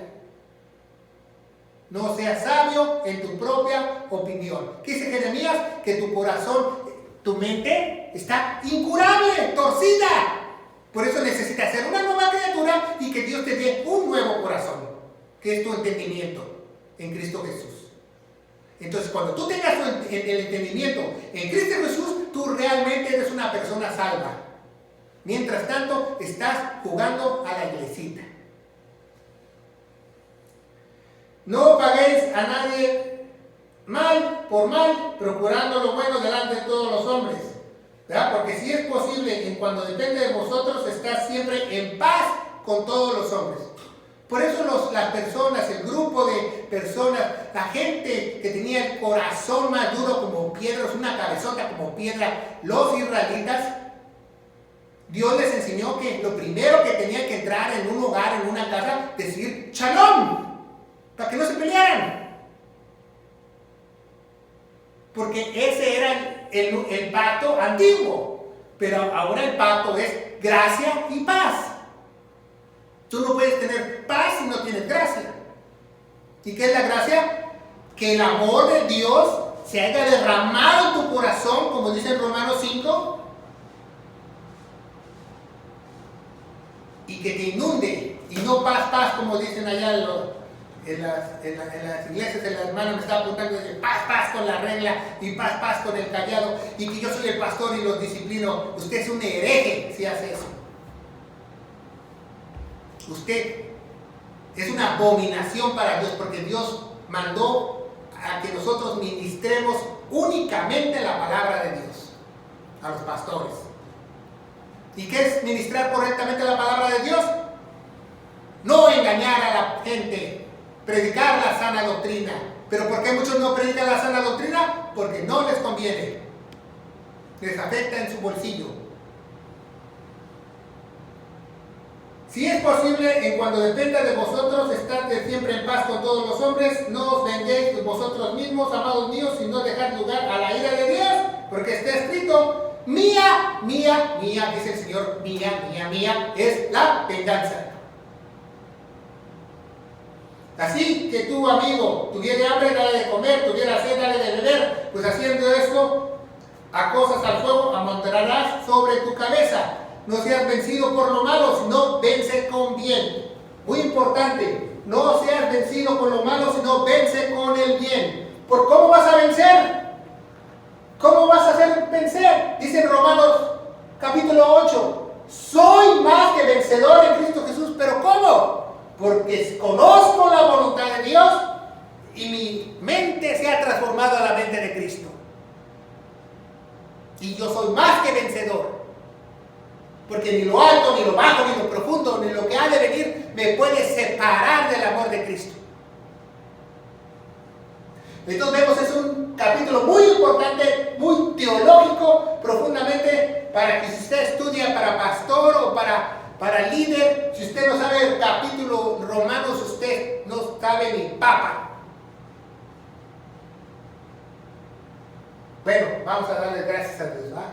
Speaker 2: No seas sabio en tu propia opinión. ¿Qué dice Jeremías? Que tu corazón, tu mente está incurable, torcida. Por eso necesitas ser una nueva criatura y que Dios te dé un nuevo corazón, que es tu entendimiento en Cristo Jesús. Entonces, cuando tú tengas el entendimiento en Cristo Jesús, tú realmente eres una persona salva. Mientras tanto, estás jugando a la iglesita. No paguéis a nadie mal por mal, procurando lo bueno delante de todos los hombres, ¿verdad? Porque si es posible, en cuando depende de vosotros, estar siempre en paz con todos los hombres. Por eso las personas, el grupo de personas, la gente que tenía el corazón más duro como piedras, una cabezota como piedra, los israelitas, Dios les enseñó que lo primero que tenía que entrar en un hogar, en una casa, decir Shalom, para que no se pelearan. Porque ese era el pacto antiguo, pero ahora el pacto es gracia y paz. Tú no puedes tener paz si no tienes gracia. ¿Y qué es la gracia? Que el amor de Dios se haya derramado en tu corazón, como dice en Romanos 5, y que te inunde, y no paz, como dicen allá en las iglesias. El hermano me estaba apuntando de paz con la regla y paz con el callado, y que yo soy el pastor y los disciplino. Usted es un hereje si hace eso. Usted es una abominación para Dios, porque Dios mandó a que nosotros ministremos únicamente la palabra de Dios a los pastores. ¿Y qué es ministrar correctamente la palabra de Dios? No engañar a la gente, predicar la sana doctrina. ¿Pero por qué muchos no predican la sana doctrina? Porque no les conviene, les afecta en su bolsillo. Si es posible, en cuando dependa de vosotros, estad siempre en paz con todos los hombres, no os venguéis vosotros mismos, amados míos, sino dejad lugar a la ira de Dios, porque está escrito, mía, mía, mía, dice el Señor, mía, mía, mía, es la venganza. Así que tu amigo tuviera hambre, dale de comer, tuviera sed, dale de beber, pues haciendo esto, a cosas al fuego amontonarás sobre tu cabeza. No seas vencido por lo malo, sino vence con bien. Muy importante, no seas vencido con lo malo, sino vence con el bien. ¿Por cómo vas a vencer? ¿Cómo vas a hacer vencer? Dice en Romanos capítulo 8, soy más que vencedor en Cristo Jesús, pero ¿cómo? Porque conozco la voluntad de Dios y mi mente se ha transformado a la mente de Cristo. Y yo soy más que vencedor. Porque ni lo alto, ni lo bajo, ni lo profundo, ni lo que ha de venir me puede separar del amor de Cristo. Entonces vemos, es un capítulo muy importante, muy teológico, profundamente, para que si usted estudia para pastor o para líder, si usted no sabe el capítulo Romanos, usted no sabe ni papa. Bueno, vamos a darle gracias a Dios, ¿va?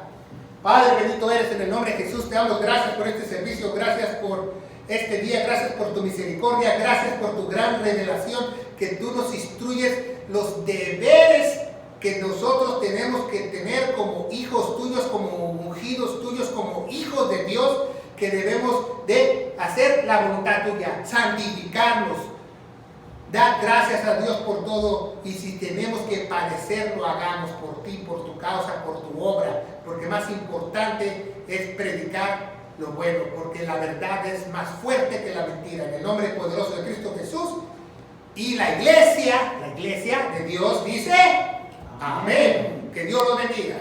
Speaker 2: Padre, bendito eres, en el nombre de Jesús, te damos gracias por este servicio, gracias por este día, gracias por tu misericordia, gracias por tu gran revelación, que tú nos instruyes los deberes que nosotros tenemos que tener como hijos tuyos, como ungidos tuyos, como hijos de Dios, que debemos de hacer la voluntad tuya, santificarnos. Dad gracias a Dios por todo, y si tenemos que padecer, lo hagamos por ti, por tu causa, por tu obra, porque más importante es predicar lo bueno, porque la verdad es más fuerte que la mentira. En el nombre poderoso de Cristo Jesús, y la iglesia de Dios dice, amén. Que Dios lo bendiga.